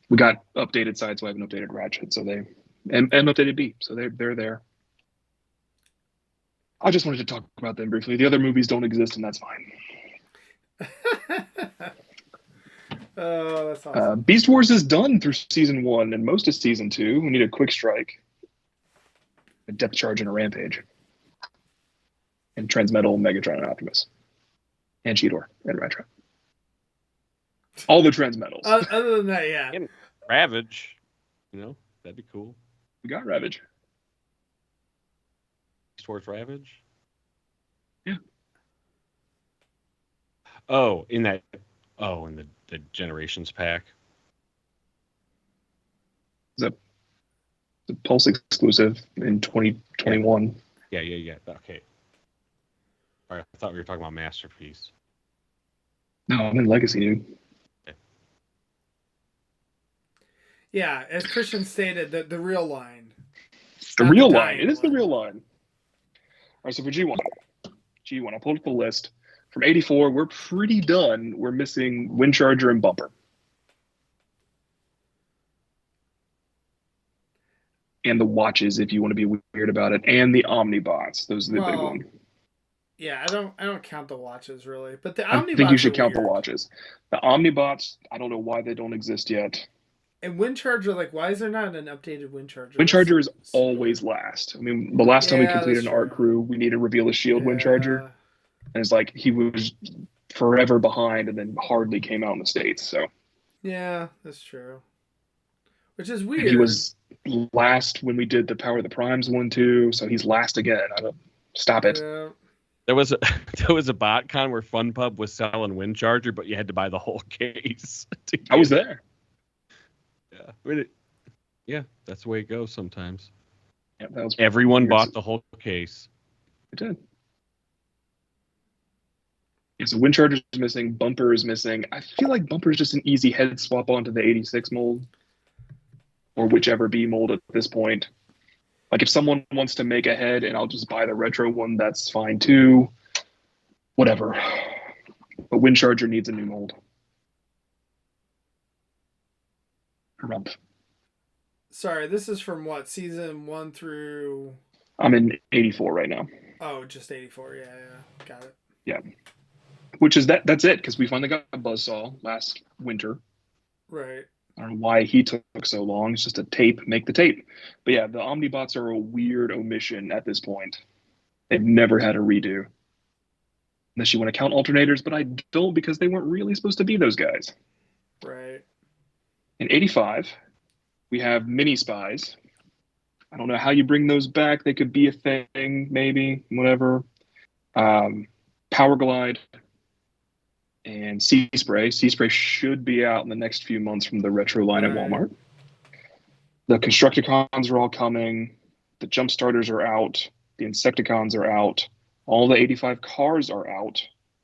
Speaker 3: we got updated Sideswipe and updated Ratchet, so they and updated B, so they're there. I just wanted to talk about them briefly. The other movies don't exist, and that's fine.
Speaker 2: Oh, that's awesome.
Speaker 3: Beast Wars is done through season 1 and most of season 2. We need a quick strike, a depth charge, and a rampage, and Transmetal, Megatron, and Optimus, and Cheetor and Retro. All the Transmetals.
Speaker 2: Other than that, yeah.
Speaker 4: And Ravage, that'd be cool.
Speaker 3: We got Ravage.
Speaker 4: Towards Ravage.
Speaker 3: Yeah.
Speaker 4: In the Generations pack.
Speaker 3: It's a Pulse exclusive in 2021.
Speaker 4: Yeah. Okay. All right, I thought we were talking about Masterpiece.
Speaker 3: No, I'm in Legacy, dude.
Speaker 4: Okay.
Speaker 2: Yeah, as Christian stated, the real line.
Speaker 3: The real line. It is the real line. All right, so for G1, I pulled up the list. From 84, we're pretty done. We're missing Windcharger and Bumper. And the watches, if you want to be weird about it, and the Omnibots. Those are the big ones.
Speaker 2: Yeah, I don't count the watches really, but the
Speaker 3: I
Speaker 2: Omnibots
Speaker 3: think you should count
Speaker 2: weird.
Speaker 3: the watches. The Omnibots, I don't know why they don't exist yet.
Speaker 2: And Windcharger, like, why is there not an updated Windcharger?
Speaker 3: Windcharger is always last. I mean, the last time we completed an art crew, we need to reveal the shield Windcharger. And it's like he was forever behind and then hardly came out in the States. So
Speaker 2: yeah, that's true. Which is weird.
Speaker 3: And he was last when we did the Power of the Primes one too, so he's last again. Stop it.
Speaker 2: Yeah.
Speaker 4: There was a bot con where FunPub was selling Windcharger, but you had to buy the whole case.
Speaker 3: I was there.
Speaker 4: Yeah, that's the way it goes sometimes.
Speaker 3: Yeah, that was
Speaker 4: everyone bought the whole case.
Speaker 3: It did. Yeah, so Windcharger is missing, Bumper is missing. I feel like Bumper is just an easy head swap onto the 86 mold, or whichever B mold at this point. Like if someone wants to make a head and I'll just buy the retro one, that's fine too. Whatever. But Windcharger needs a new mold. Rump.
Speaker 2: Sorry, this is from what, season 1 through...
Speaker 3: I'm in 84 right now.
Speaker 2: Oh, just 84. Yeah. Got it.
Speaker 3: Yeah. Which is that's it, because we finally got a Buzzsaw last winter.
Speaker 2: Right.
Speaker 3: I don't know why he took so long. It's just a tape, make the tape. But yeah, the Omnibots are a weird omission at this point. They've never had a redo. Unless you want to count alternators, but I don't because they weren't really supposed to be those guys.
Speaker 2: Right.
Speaker 3: In 85, we have mini spies. I don't know how you bring those back. They could be a thing, maybe, whatever. Power Glide and Sea Spray. Sea Spray should be out in the next few months from the retro line at Walmart. The Constructicons are all coming. The Jump Starters are out. The Insecticons are out. All the 85 cars are out.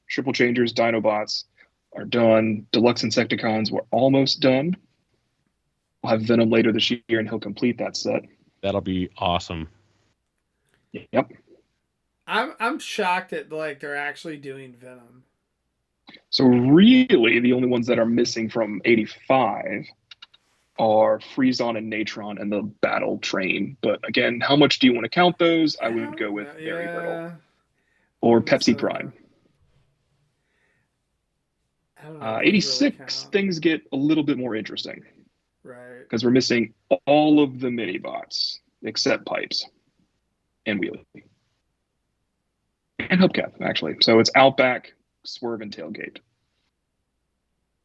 Speaker 3: Triple Changers, Dinobots. are done. Deluxe Insecticons were almost done. We'll have Venom later this year, and he'll complete that set.
Speaker 4: That'll be awesome.
Speaker 3: Yep.
Speaker 2: I'm shocked at like they're actually doing Venom.
Speaker 3: So really, the only ones that are missing from 85 are Freezon and Natron and the Battle Train. But again, how much do you want to count those? I would go with very little. Or Pepsi Prime.
Speaker 2: I don't know
Speaker 3: 86, really things get a little bit more interesting.
Speaker 2: Right.
Speaker 3: Because we're missing all of the mini bots except Pipes and Wheelie. And Hubcap, actually. So it's Outback, Swerve, and Tailgate.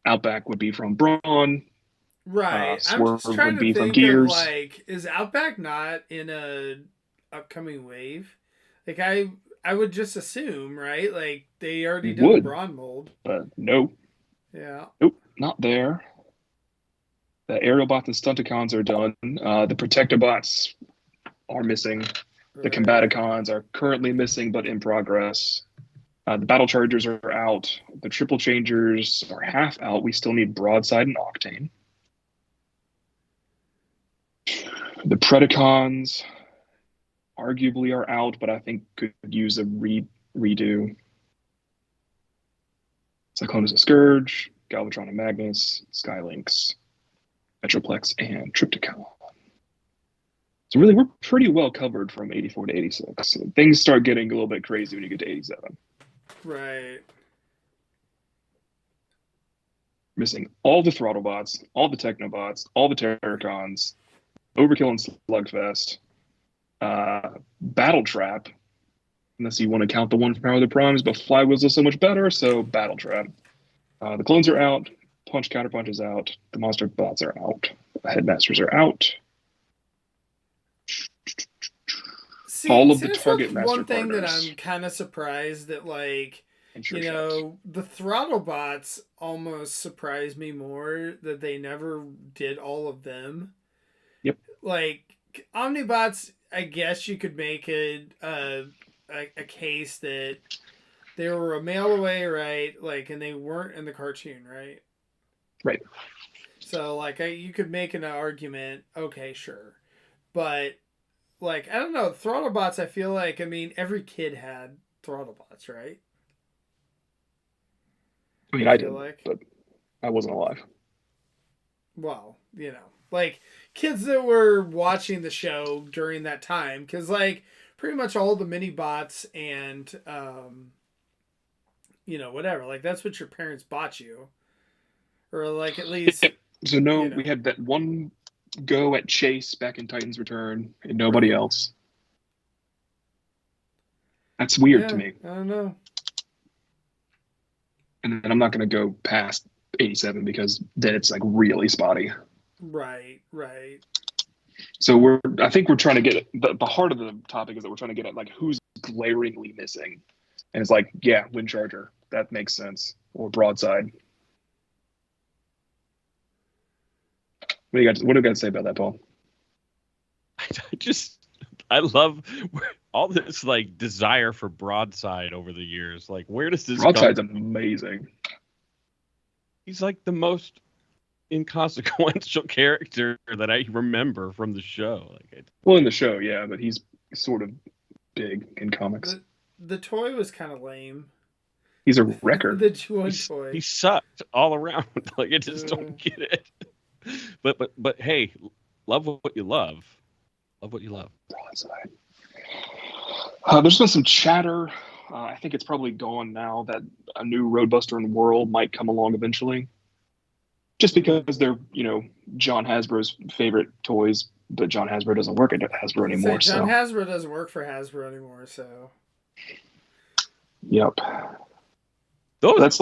Speaker 3: Outback would be from Brawn.
Speaker 2: Right.
Speaker 3: Swerve
Speaker 2: I'm just trying
Speaker 3: would be
Speaker 2: to
Speaker 3: from
Speaker 2: think
Speaker 3: Gears.
Speaker 2: of, like, is Outback not in a upcoming wave? Like, I would just assume, right? Like, they already did the Brawn mold.
Speaker 3: But no.
Speaker 2: Yeah.
Speaker 3: Nope, not there. The aerial bots and Stunticons are done. The Protector bots are missing. The Combaticons are currently missing, but in progress. The Battle Chargers are out. The Triple Changers are half out. We still need Broadside and Octane. The Predacons arguably are out, but I think could use a redo. Cyclonus and Scourge, Galvatron and Magnus, Skylynx, Metroplex, and Triptychon. So really, we're pretty well covered from 84 to 86. Things start getting a little bit crazy when you get to 87.
Speaker 2: Right.
Speaker 3: Missing all the Throttlebots, all the Technobots, all the Terracons, Overkill and Slugfest, Battle Trap, unless you want to count the one from Power of the Primes, but Flywheels is so much better, so Battle Trap. The clones are out, Punch Counterpunch is out, the Monster Bots are out, the Headmasters are out.
Speaker 2: See,
Speaker 3: all of the Target Master
Speaker 2: one thing
Speaker 3: partners.
Speaker 2: that I'm kind of surprised that, like,
Speaker 3: Sure
Speaker 2: you know, the Throttle Bots almost surprised me more that they never did all of them.
Speaker 3: Yep.
Speaker 2: Like, Omnibots, I guess you could make a case that they were a mail away, right? Like, and they weren't in the cartoon, right?
Speaker 3: Right.
Speaker 2: So, like, you could make an argument, okay, sure. But, like, I don't know, Throttlebots, I feel like, I mean, every kid had Throttlebots, right?
Speaker 3: I mean, I did, but I wasn't alive.
Speaker 2: Well, you know, like, kids that were watching the show during that time, because, like, pretty much all the mini bots and, you know, whatever, like, that's what your parents bought you. Or, like, at least...
Speaker 3: So, no, you know. We had that one go at Chase back in Titan's Return, and nobody else. That's weird to me.
Speaker 2: I don't know.
Speaker 3: And then I'm not going to go past 87 because then it's like really spotty.
Speaker 2: Right.
Speaker 3: So I think we're trying to get the heart of the topic is that we're trying to get at like who's glaringly missing, and it's like Wind Charger, that makes sense, or Broadside. What do you got to say about that, Paul?
Speaker 4: I love all this like desire for Broadside over the years. Like, where does this
Speaker 3: Broadside's amazing.
Speaker 4: He's like the most inconsequential character that I remember from the show.
Speaker 3: Well, in the show, yeah, but he's sort of big in comics.
Speaker 2: The toy was kind of lame.
Speaker 3: He's a wrecker.
Speaker 2: The toy.
Speaker 4: He sucked all around. Like, I just don't get it. But hey, love what you love. Love what you love.
Speaker 3: Broadside. There's been some chatter. I think it's probably gone now that a new Roadbuster in the world might come along eventually. Just because they're, you know, John Hasbro's favorite toys, but John Hasbro doesn't work at Hasbro anymore.
Speaker 2: John Hasbro doesn't work for Hasbro anymore, so.
Speaker 3: Yep.
Speaker 2: Those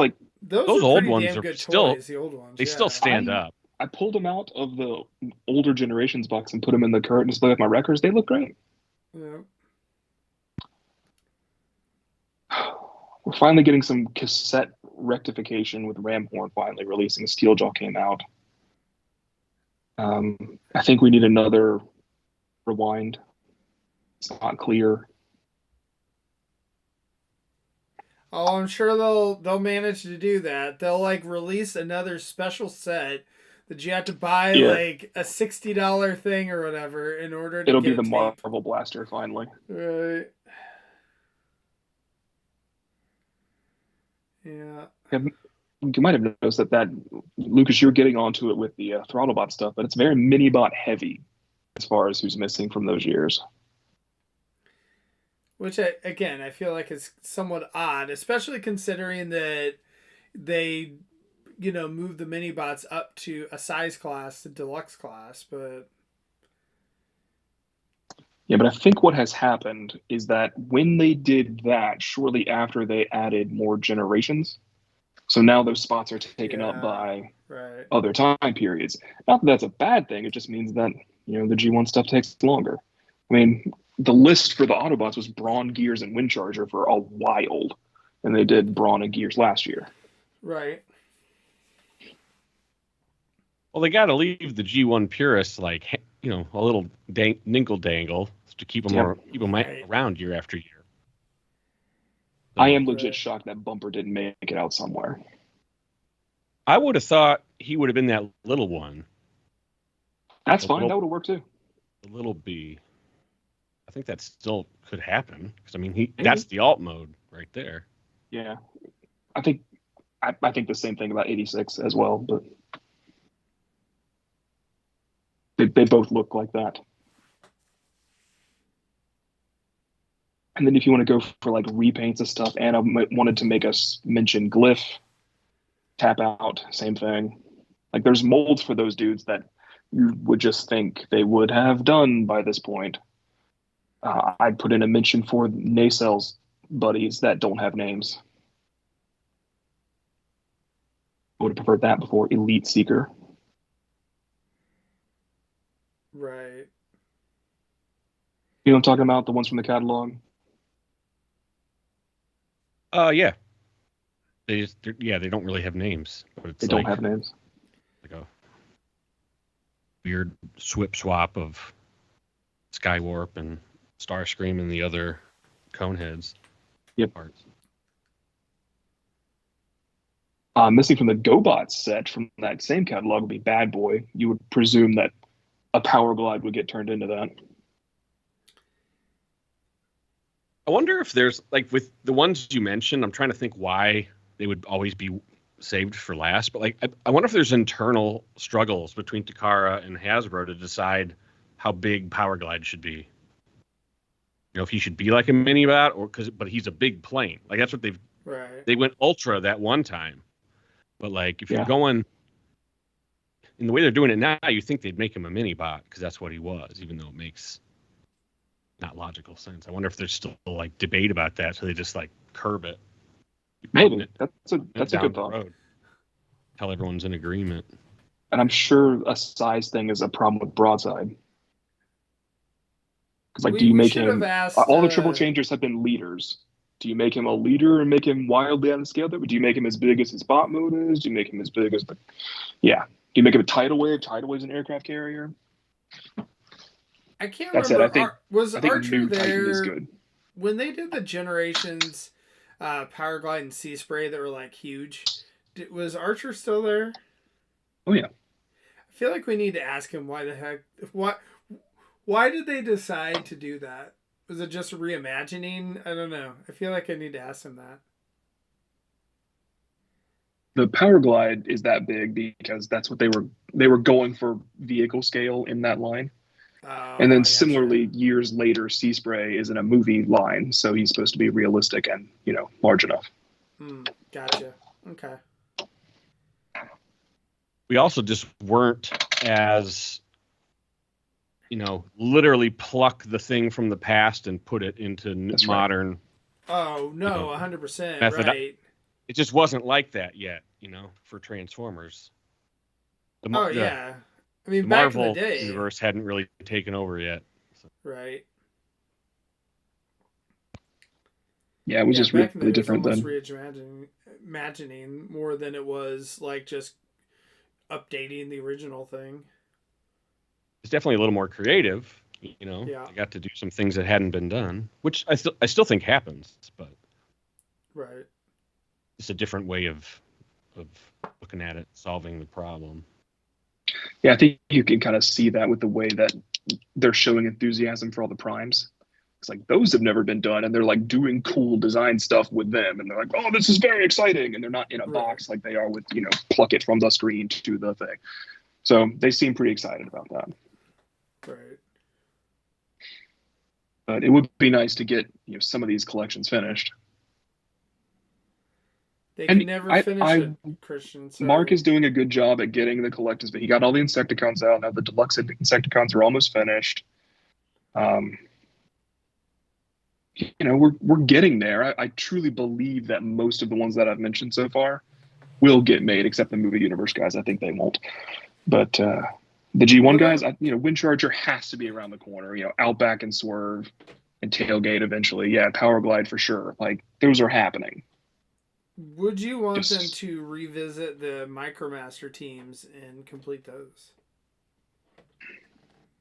Speaker 4: old ones are still
Speaker 2: toys, the old ones.
Speaker 4: They still stand up.
Speaker 3: I pulled them out of the older generations box and put them in the current display with my records. They look great.
Speaker 2: Yeah.
Speaker 3: We're finally getting some cassette rectification with Ramhorn finally releasing. Steeljaw came out. I think we need another rewind. It's not clear.
Speaker 2: Oh, I'm sure they'll manage to do that. They'll like release another special set that you have to buy
Speaker 3: Yeah.
Speaker 2: like a $60 thing or whatever in order to
Speaker 3: It'll
Speaker 2: get
Speaker 3: be
Speaker 2: a
Speaker 3: the
Speaker 2: tape.
Speaker 3: Marvel Blaster finally.
Speaker 2: Right. Yeah.
Speaker 3: You might have noticed that Lucas, you're getting onto it with the Throttlebot stuff, but it's very Minibot heavy as far as who's missing from those years.
Speaker 2: Which again, I feel like is somewhat odd, especially considering that they, move the mini bots up to a size class, the deluxe class. But
Speaker 3: Yeah, but I think what has happened is that when they did that, shortly after they added more generations, so now those spots are taken up by
Speaker 2: right.
Speaker 3: other time periods. Not that that's a bad thing. It just means that the G1 stuff takes longer. I mean, the list for the Autobots was Brawn, Gears, and Windcharger for a while, and they did Brawn and Gears last year.
Speaker 2: Right.
Speaker 4: Well, they got to leave the G1 purists like a little ninkle dangle to keep them around year after year.
Speaker 3: So, I am legit shocked that Bumper didn't make it out somewhere.
Speaker 4: I would have thought he would have been that little one.
Speaker 3: That's fine. That would have worked too.
Speaker 4: The little B. I think that still could happen because I mean that's the alt mode right there.
Speaker 3: Yeah, I think the same thing about 86 as well, but they both look like that. And then if you want to go for like repaints and stuff, Anna wanted to make us mention Glyph, Tap Out, same thing. Like there's molds for those dudes that you would just think they would have done by this point. I'd put in a mention for Nacell's buddies that don't have names. I would have preferred that before Elite Seeker.
Speaker 2: Right.
Speaker 3: You know what I'm talking about? The ones from the catalog?
Speaker 4: Yeah. They don't really have names. But it's
Speaker 3: they don't have names.
Speaker 4: Like a weird swap of Skywarp and Starscream and the other Coneheads.
Speaker 3: Yep.
Speaker 4: Parts.
Speaker 3: Missing from the GoBots set from that same catalog would be Bad Boy. You would presume that a Power Glide would get turned into that.
Speaker 4: I wonder if there's, like, with the ones you mentioned, I'm trying to think why they would always be saved for last. But, like, I wonder if there's internal struggles between Takara and Hasbro to decide how big Power Glide should be. If he should be like a mini-bot, but he's a big plane. Like, that's what they went Ultra that one time. But, like, if you're going in the way they're doing it now, you think they'd make him a mini-bot because that's what he was, even though it makes not logical sense. I wonder if there's still, like, debate about that, so they just, like, curb it.
Speaker 3: Maybe. That's a good thought.
Speaker 4: Tell everyone's in agreement.
Speaker 3: And I'm sure a size thing is a problem with Broadside. Because, like, do you make him... all the triple changers have been leaders. Do you make him a leader and make him wildly on the scale? Do you make him as big as his bot mode is? Do you make him as big as the... Yeah. Do you make him a tidal wave? Tidal wave's an aircraft carrier.
Speaker 2: I can't remember. Was Archer there
Speaker 3: is good.
Speaker 2: When they did the Generations Power Glide and Sea Spray that were, like, huge? Was Archer still there?
Speaker 3: Oh, yeah.
Speaker 2: I feel like we need to ask him why the heck... Why did they decide to do that? Was it just reimagining? I don't know. I feel like I need to ask him that.
Speaker 3: The Power Glide is that big because that's what they were going for vehicle scale in that line. And then similarly, years later, Sea Spray is in a movie line, so he's supposed to be realistic and, large enough.
Speaker 2: Gotcha. Okay.
Speaker 4: We also just weren't as... literally pluck the thing from the past and put it into modern.
Speaker 2: Right. Oh, no, 100%. Right.
Speaker 4: It just wasn't like that yet, for Transformers.
Speaker 2: Yeah. I mean,
Speaker 4: the
Speaker 2: back
Speaker 4: Marvel
Speaker 2: in the day,
Speaker 4: universe hadn't really taken over yet. So.
Speaker 2: Right.
Speaker 3: Yeah, it was just really different then.
Speaker 2: Reimagining more than it was like just updating the original thing.
Speaker 4: It's definitely a little more creative,
Speaker 2: Yeah.
Speaker 4: I got to do some things that hadn't been done, which I still think happens, but
Speaker 2: right.
Speaker 4: it's a different way of looking at it, solving the problem.
Speaker 3: Yeah, I think you can kind of see that with the way that they're showing enthusiasm for all the primes. It's like those have never been done, and they're like doing cool design stuff with them, and they're like, "Oh, this is very exciting!" And they're not in a box like they are with pluck it from the screen to the thing. So they seem pretty excited about that.
Speaker 2: Right.
Speaker 3: But it would be nice to get some of these collections finished.
Speaker 2: They can never finish it, Christian. Sorry.
Speaker 3: Mark is doing a good job at getting the collectors, but he got all the Insecticons out. Now the deluxe Insecticons are almost finished. We're getting there. I truly believe that most of the ones that I've mentioned so far will get made, except the movie universe guys. I think they won't. But the G1 guys, Windcharger has to be around the corner. Outback and Swerve and Tailgate eventually. Yeah, Power Glide for sure. Like those are happening.
Speaker 2: Would you want them to revisit the Micromaster teams and complete those?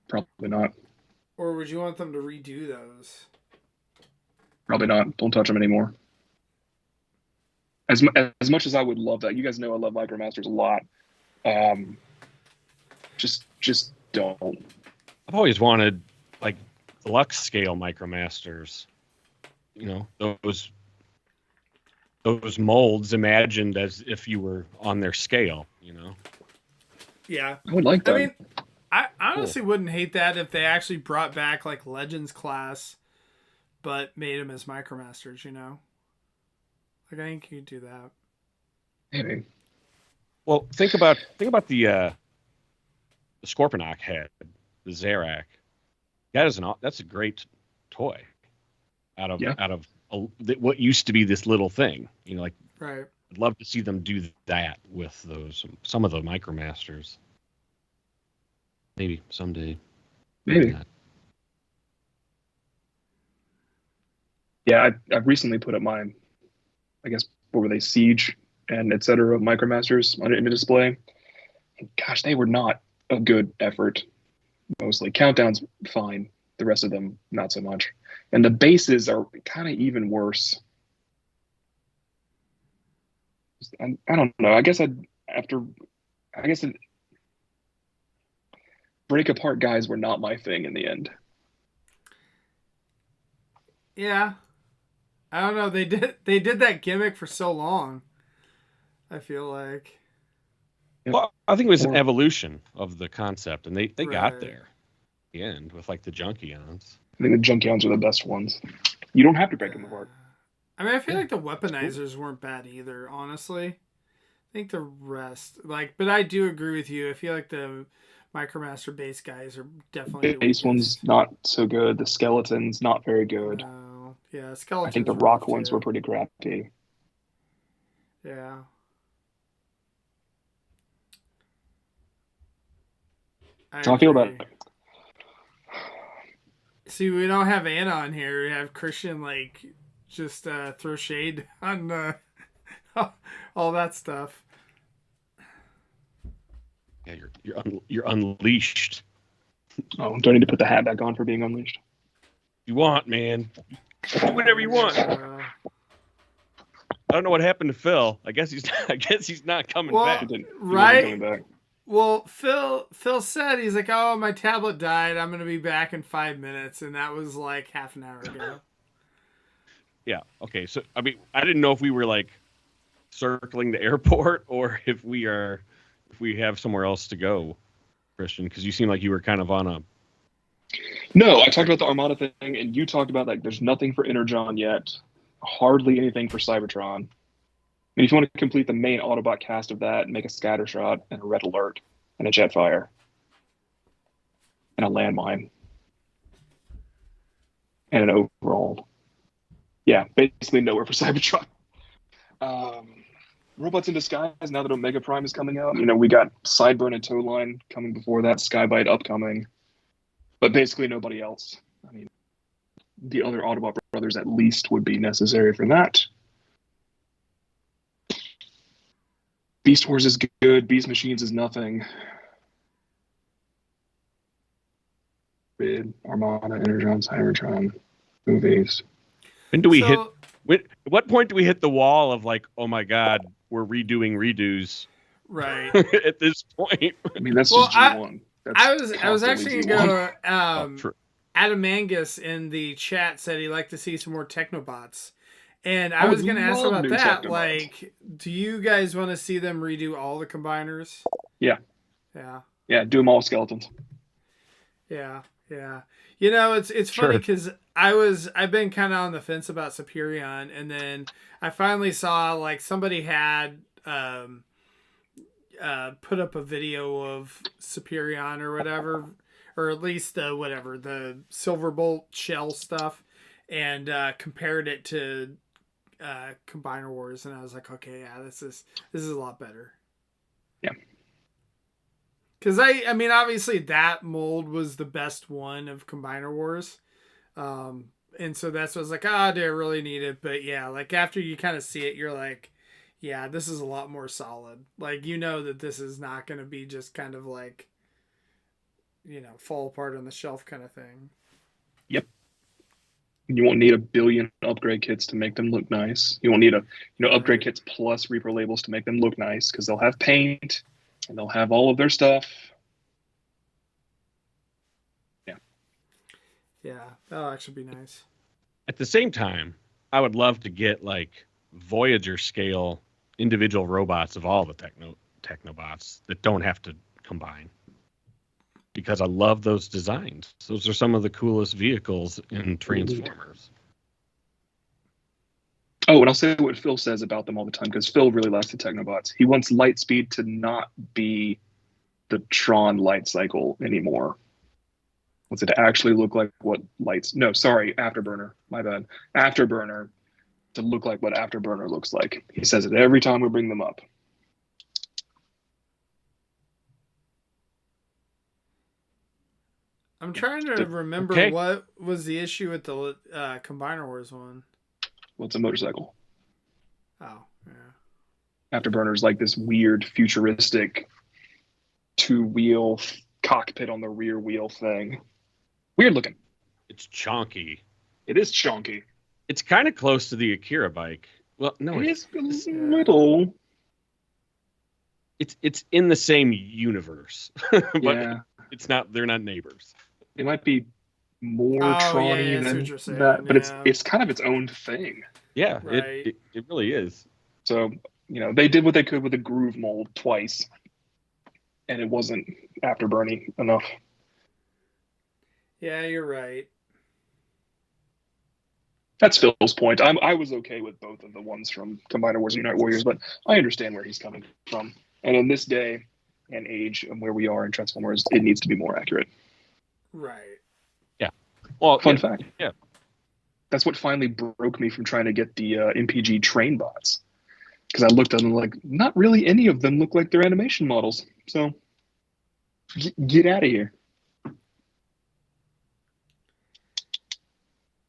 Speaker 3: Probably not.
Speaker 2: Or would you want them to redo those?
Speaker 3: Probably not. Don't touch them anymore. As much as I would love that, you guys know I love Micromasters a lot. Just don't.
Speaker 4: I've always wanted like deluxe scale Micromasters. Those molds imagined as if you were on their scale.
Speaker 2: Yeah,
Speaker 3: I would like that.
Speaker 2: I mean, I honestly wouldn't hate that if they actually brought back like Legends class, but made them as Micromasters. Like I think you could do that.
Speaker 3: Maybe.
Speaker 4: Well, think about the Scorponok head, the Zarak. That's a great toy. Out of what used to be this little thing,
Speaker 2: Right.
Speaker 4: I'd love to see them do that with some of the Micromasters. Maybe someday.
Speaker 3: Maybe. Yeah, I've recently put up my, I guess, what were they, Siege and etc. Micromasters on a display. And gosh, they were not a good effort. Mostly Countdown's fine. The rest of them, not so much. And the bases are kind of even worse. I don't know. I guess break apart guys were not my thing in the end.
Speaker 2: Yeah. I don't know. They did that gimmick for so long. I feel like.
Speaker 4: Well, I think it was an evolution of the concept, and they got there at the end with like the Junkions.
Speaker 3: I think the Junkions are the best ones. You don't have to break them apart.
Speaker 2: I mean, I feel like the weaponizers weren't bad either, honestly. I think the rest, but I do agree with you. I feel like the Micromaster base guys are definitely
Speaker 3: the base one's not so good. The skeletons not very good.
Speaker 2: Yeah, skeletons.
Speaker 3: I think the rock ones were pretty crappy.
Speaker 2: Yeah.
Speaker 3: How I feel about it.
Speaker 2: See, we don't have Anna on here. We have Christian, just throw shade on all that stuff.
Speaker 4: Yeah, you're unleashed.
Speaker 3: Oh, don't need to put the hat back on for being unleashed.
Speaker 4: You want, man. Do whatever you want. I don't know what happened to Phil. I guess he's not coming back.
Speaker 2: Right?
Speaker 3: Coming back.
Speaker 2: Well, Phil said, he's like, "Oh, my tablet died. I'm going to be back in 5 minutes." And that was like half an hour ago.
Speaker 4: Yeah. Okay. So, I mean, I didn't know if we were circling the airport or if we have somewhere else to go, Christian, because you seem like you were kind of on a.
Speaker 3: No, I talked about the Armada thing, and you talked about there's nothing for Energon yet, hardly anything for Cybertron. I mean, if you want to complete the main Autobot cast of that, make a scatter shot and a red alert and a Jetfire and a landmine and an overall. Yeah, basically nowhere for Cybertron. Robots in Disguise, now that Omega Prime is coming out. We got Sideburn and Towline coming before that, Skybite upcoming. But basically nobody else. I mean, the other Autobot brothers at least would be necessary for that. Beast Wars is good. Beast Machines is nothing. Armada, Energon, Cybertron, movies.
Speaker 4: When do we hit At what point do we hit the wall of like, oh my god, we're redoing redos
Speaker 2: Right.
Speaker 4: at this point?
Speaker 3: I mean, that's
Speaker 2: Well,
Speaker 3: just G1. That's
Speaker 2: I was
Speaker 3: constantly
Speaker 2: actually
Speaker 3: G1.
Speaker 2: gonna go.
Speaker 4: True.
Speaker 2: Adam Angus in the chat said he'd like to see some more Technobots, and I
Speaker 3: I would
Speaker 2: was gonna ask
Speaker 3: love
Speaker 2: about
Speaker 3: new
Speaker 2: that.
Speaker 3: Technobots.
Speaker 2: Like, do you guys want to see them redo all the combiners?
Speaker 3: Yeah.
Speaker 2: Yeah.
Speaker 3: Yeah, do them all skeletons.
Speaker 2: Yeah, yeah. You know, it's funny
Speaker 4: Sure.
Speaker 2: because I've been kind of on the fence about Superion, and then I finally saw like somebody had put up a video of Superion or whatever, or at least the Silverbolt shell stuff, and compared it to Combiner Wars, and I was like, okay, yeah, this is a lot better.
Speaker 3: Yeah.
Speaker 2: Because I mean, obviously that mold was the best one of Combiner Wars. And so that's what I was like, do I really need it? But yeah, like after you kind of see it, you're like, yeah, this is a lot more solid. Like, you know that this is not going to be just kind of like, fall apart on the shelf kind of thing.
Speaker 3: Yep. You won't need a billion upgrade kits to make them look nice. You won't need upgrade kits plus Reaper labels to make them look nice, because they'll have paint and they'll have all of their stuff. Yeah.
Speaker 2: Yeah, that'll actually be nice.
Speaker 4: At the same time, I would love to get like Voyager scale individual robots of all the Technobots that don't have to combine. Because I love those designs. Those are some of the coolest vehicles in Transformers.
Speaker 3: Oh, and I'll say what Phil says about them all the time, because Phil really likes the Technobots. He wants Lightspeed to not be the Tron light cycle anymore. Wants it to actually look like what Afterburner. My bad. Afterburner to look like what Afterburner looks like. He says it every time we bring them up.
Speaker 2: I'm trying to remember what was the issue with the Combiner Wars one.
Speaker 3: Well, it's a motorcycle.
Speaker 2: Oh, yeah.
Speaker 3: Afterburner's like this weird futuristic two-wheel cockpit on the rear wheel thing. Weird looking.
Speaker 4: It's chonky.
Speaker 3: It is chunky.
Speaker 4: It's kind of close to the Akira bike. Well, no,
Speaker 3: It's a little.
Speaker 4: It's in the same universe, but
Speaker 3: Yeah.
Speaker 4: it's not. They're not neighbors.
Speaker 3: It might be more Tron-y than
Speaker 2: saying,
Speaker 3: that, but it's kind of its own thing.
Speaker 4: Yeah,
Speaker 2: right.
Speaker 4: it really is.
Speaker 3: So, they did what they could with the groove mold twice, and it wasn't afterburning enough.
Speaker 2: Yeah, you're right.
Speaker 3: That's Phil's point. I was okay with both of the ones from Combiner Wars and Unite Warriors, but I understand where he's coming from. And in this day and age and where we are in Transformers, it needs to be more accurate.
Speaker 2: Right.
Speaker 4: Yeah. Well,
Speaker 3: Fun fact.
Speaker 4: Yeah.
Speaker 3: That's what finally broke me from trying to get the MPG train bots. Because I looked at them like, not really any of them look like they're animation models. So, get out of here.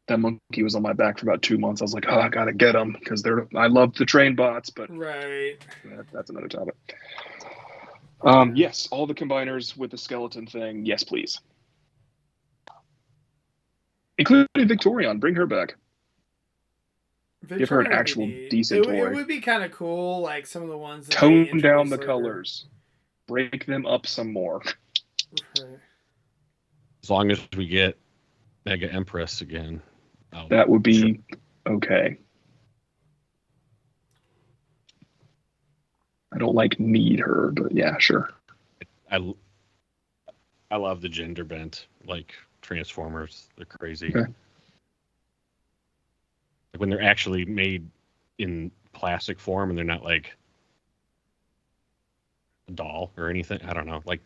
Speaker 3: That monkey was on my back for about 2 months. I was like, I gotta get them because I love the train bots, but
Speaker 2: right.
Speaker 3: That's another topic. Yes, all the combiners with the skeleton thing. Yes, please. Including Victorion. Bring her back. Give her an actual decent toy.
Speaker 2: It would be kind of cool, like some of the ones that
Speaker 3: tone down the colors. Break them up some more.
Speaker 2: Right.
Speaker 4: As long as we get Mega Empress again.
Speaker 3: That would be okay. I don't need her, but yeah, sure.
Speaker 4: I love the gender bent, like Transformers. They're crazy.
Speaker 3: Okay.
Speaker 4: Like when they're actually made in plastic form and they're not like a doll or anything. I don't know. Like,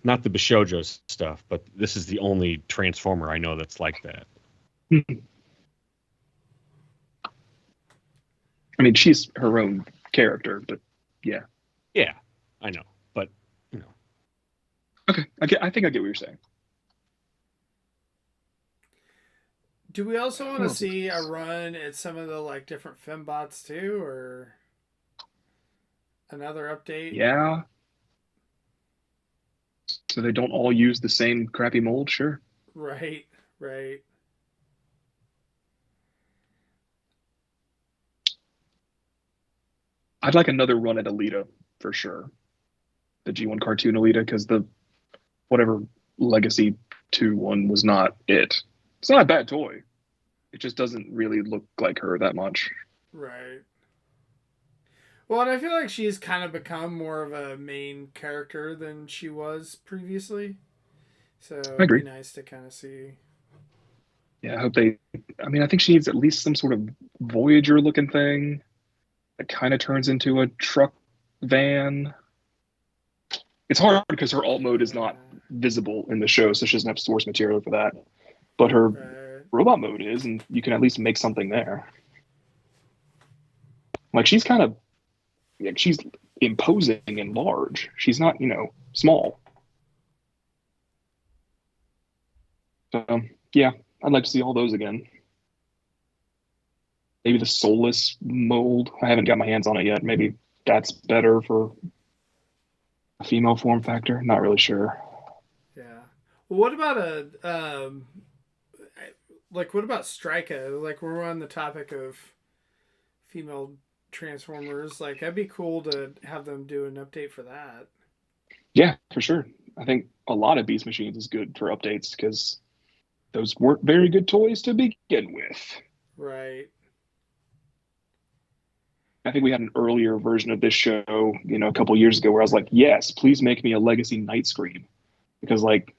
Speaker 4: not the Bishojo stuff, but this is the only Transformer I know that's like that.
Speaker 3: I mean, she's her own character, but yeah.
Speaker 4: Yeah, I know. But,
Speaker 3: Okay, I think I get what you're saying.
Speaker 2: Do we also want to see a run at some of the different fembots too, or another update?
Speaker 3: Yeah. So they don't all use the same crappy mold, sure.
Speaker 2: Right.
Speaker 3: I'd like another run at Alita for sure. The G1 cartoon Alita, because the whatever Legacy 2 one was not it. It's not a bad toy. It just doesn't really look like her that much.
Speaker 2: Right. Well, and I feel like she's kind of become more of a main character than she was previously. So it'd be nice to kind of see.
Speaker 3: Yeah, I hope they. I mean, I think she needs at least some sort of Voyager looking thing that kind of turns into a truck van. It's hard because her alt mode is not visible in the show, so she doesn't have source material for that. But her robot mode is, and you can at least make something there. Like, she's kind of, like, she's imposing and large. She's not, small. So, yeah, I'd like to see all those again. Maybe the soulless mold. I haven't got my hands on it yet. Maybe that's better for a female form factor. Not really sure.
Speaker 2: Yeah. Well, what about what about Strika? Like, we're on the topic of female Transformers. Like, that'd be cool to have them do an update for that.
Speaker 3: Yeah, for sure. I think a lot of Beast Machines is good for updates because those weren't very good toys to begin with.
Speaker 2: Right.
Speaker 3: I think we had an earlier version of this show, a couple years ago where I was like, yes, please make me a Legacy Night Scream. Because, like,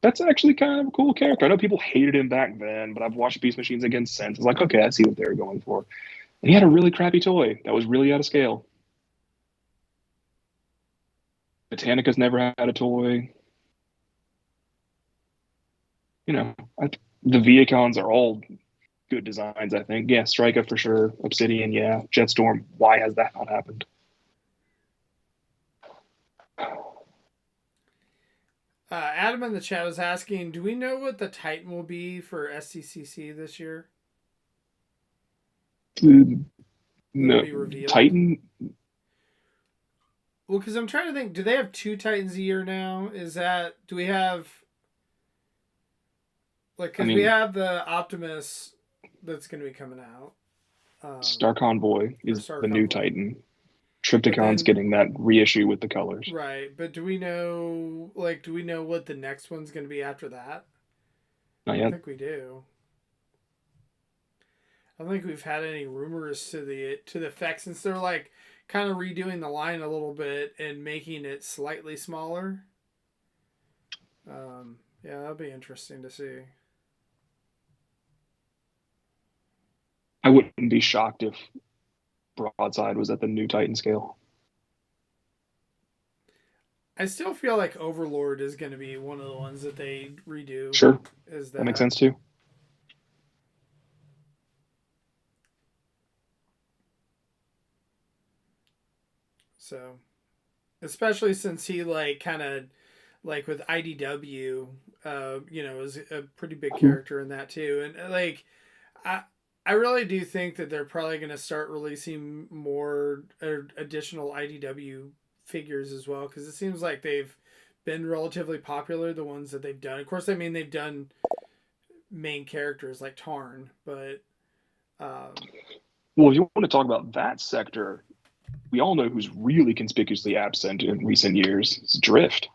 Speaker 3: that's actually kind of a cool character. I know people hated him back then, but I've watched Beast Machines again since. It's like, okay, I see what they were going for. And he had a really crappy toy that was really out of scale. Britannica's never had a toy. The Viacons are all good designs, I think. Yeah, Strika for sure. Obsidian, yeah. Jetstorm. Why has that not happened?
Speaker 2: Adam in the chat was asking, do we know what the Titan will be for STCC this year?
Speaker 3: No. Titan?
Speaker 2: Well, because I'm trying to think, do they have 2 Titans a year now? Do we have... Like, because we have the Optimus that's going to be coming out.
Speaker 3: Star Convoy is the new Titan. Triptychon's getting that reissue with the colors.
Speaker 2: Right, but do we know what the next one's going to be after that?
Speaker 3: Not yet.
Speaker 2: I think we do. I don't think we've had any rumors to the effect, since they're like kind of redoing the line a little bit and making it slightly smaller. Yeah, that'll be interesting to see.
Speaker 3: I wouldn't be shocked if Broadside was at the new Titan scale.
Speaker 2: I still feel like Overlord is going to be one of the ones that they redo.
Speaker 3: Sure. That makes sense too.
Speaker 2: So, especially since he kind of with IDW, is a pretty big character in that too. And I really do think that they're probably going to start releasing more additional IDW figures as well, because it seems like they've been relatively popular, the ones that they've done. Of course, I mean, they've done main characters like Tarn, but...
Speaker 3: well, if you want to talk about that sector, we all know who's really conspicuously absent in recent years. It's Drift.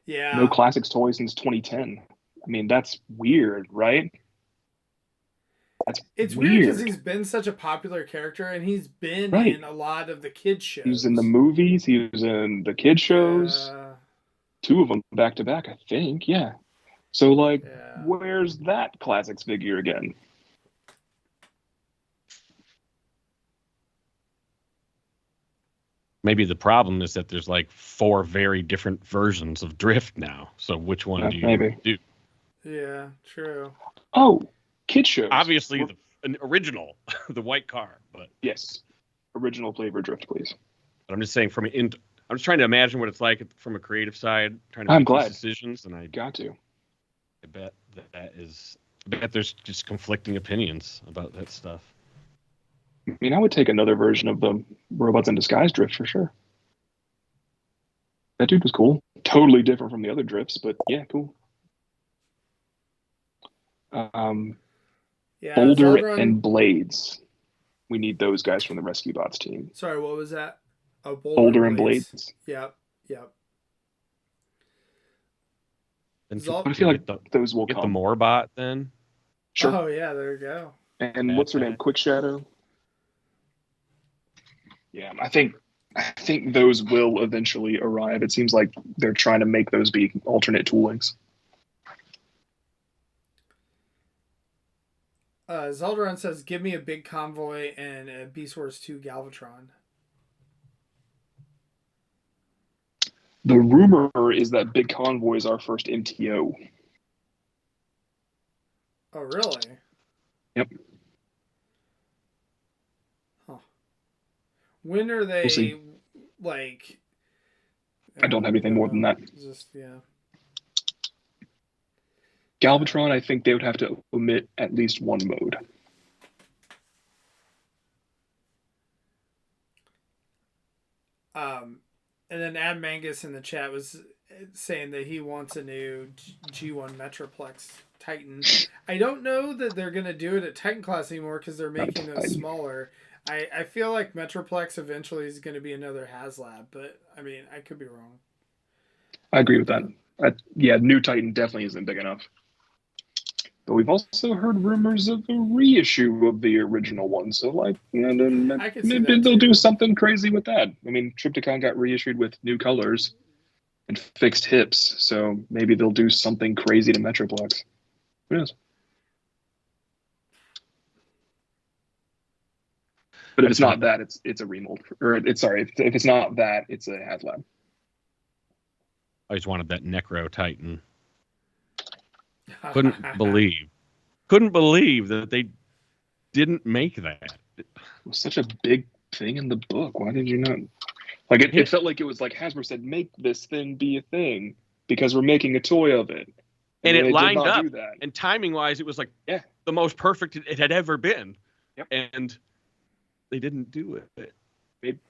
Speaker 2: Yeah.
Speaker 3: No Classics toy since 2010. I mean, that's weird, right?
Speaker 2: It's weird because he's been such a popular character, and he's been in a lot of the kids shows.
Speaker 3: He's in the movies. He was in the kids shows. 2 of them back to back, I think. Yeah. So, where's that Classics figure again?
Speaker 4: Maybe the problem is that there's 4 very different versions of Drift now. So which one do you do?
Speaker 2: Yeah, true.
Speaker 3: Oh, kid shows.
Speaker 4: Obviously, an original, the white car, but
Speaker 3: yes, original flavor Drift, please.
Speaker 4: But I'm just saying, I'm just trying to imagine what it's like from a creative side, trying to make these decisions, and I bet there's just conflicting opinions about that stuff.
Speaker 3: I mean, I would take another version of the Robots in Disguise Drift for sure. That dude was cool. Totally different from the other Drifts, but yeah, cool. Boulder and Blades. We need those guys from the Rescue Bots team.
Speaker 2: Sorry, what was that? Oh,
Speaker 3: Boulder and Blades.
Speaker 2: Yep.
Speaker 4: Then
Speaker 2: Zol-
Speaker 3: But I feel like those will
Speaker 4: get
Speaker 3: come.
Speaker 4: the Moorbot then.
Speaker 3: Sure.
Speaker 2: Oh yeah, there you go.
Speaker 3: And what's her name? Quick Shadow. Yeah, I think those will eventually arrive. It seems like they're trying to make those be alternate toolings.
Speaker 2: Zeldaron says, "Give me a big convoy and a Beast Wars 2 Galvatron."
Speaker 3: The rumor is that Big Convoy is our first MTO.
Speaker 2: Oh, really?
Speaker 3: Yep.
Speaker 2: Huh. When are they,
Speaker 3: We'll see.
Speaker 2: like...
Speaker 3: I don't have anything more than that.
Speaker 2: Just, yeah.
Speaker 3: Galvatron, I think they would have to omit at least one mode.
Speaker 2: And then Ad Mangus in the chat was saying that he wants a new G1 Metroplex Titan. I don't know that they're going to do it at Titan class anymore because they're making those smaller. I feel like Metroplex eventually is going to be another HasLab, but I mean, I could be wrong.
Speaker 3: I agree with that. Yeah, new Titan definitely isn't big enough. But we've also heard rumors of a reissue of the original one. So, like, maybe they'll do something crazy with that. I mean, Triptychon got reissued with new colors and fixed hips. So maybe they'll do something crazy to Metroplex. Who knows? But if it's not that, it's a remold. Or if it's not that, it's a HasLab.
Speaker 4: I just wanted that Necro Titan. Couldn't believe that they didn't make that.
Speaker 3: It was such a big thing in the book. Why did you not? Like it felt like it was like Hasbro said, make this thing be a thing because we're making a toy of it.
Speaker 4: And it lined up. And timing wise, it was like the most perfect it had ever been.
Speaker 3: Yep.
Speaker 4: And they didn't do it.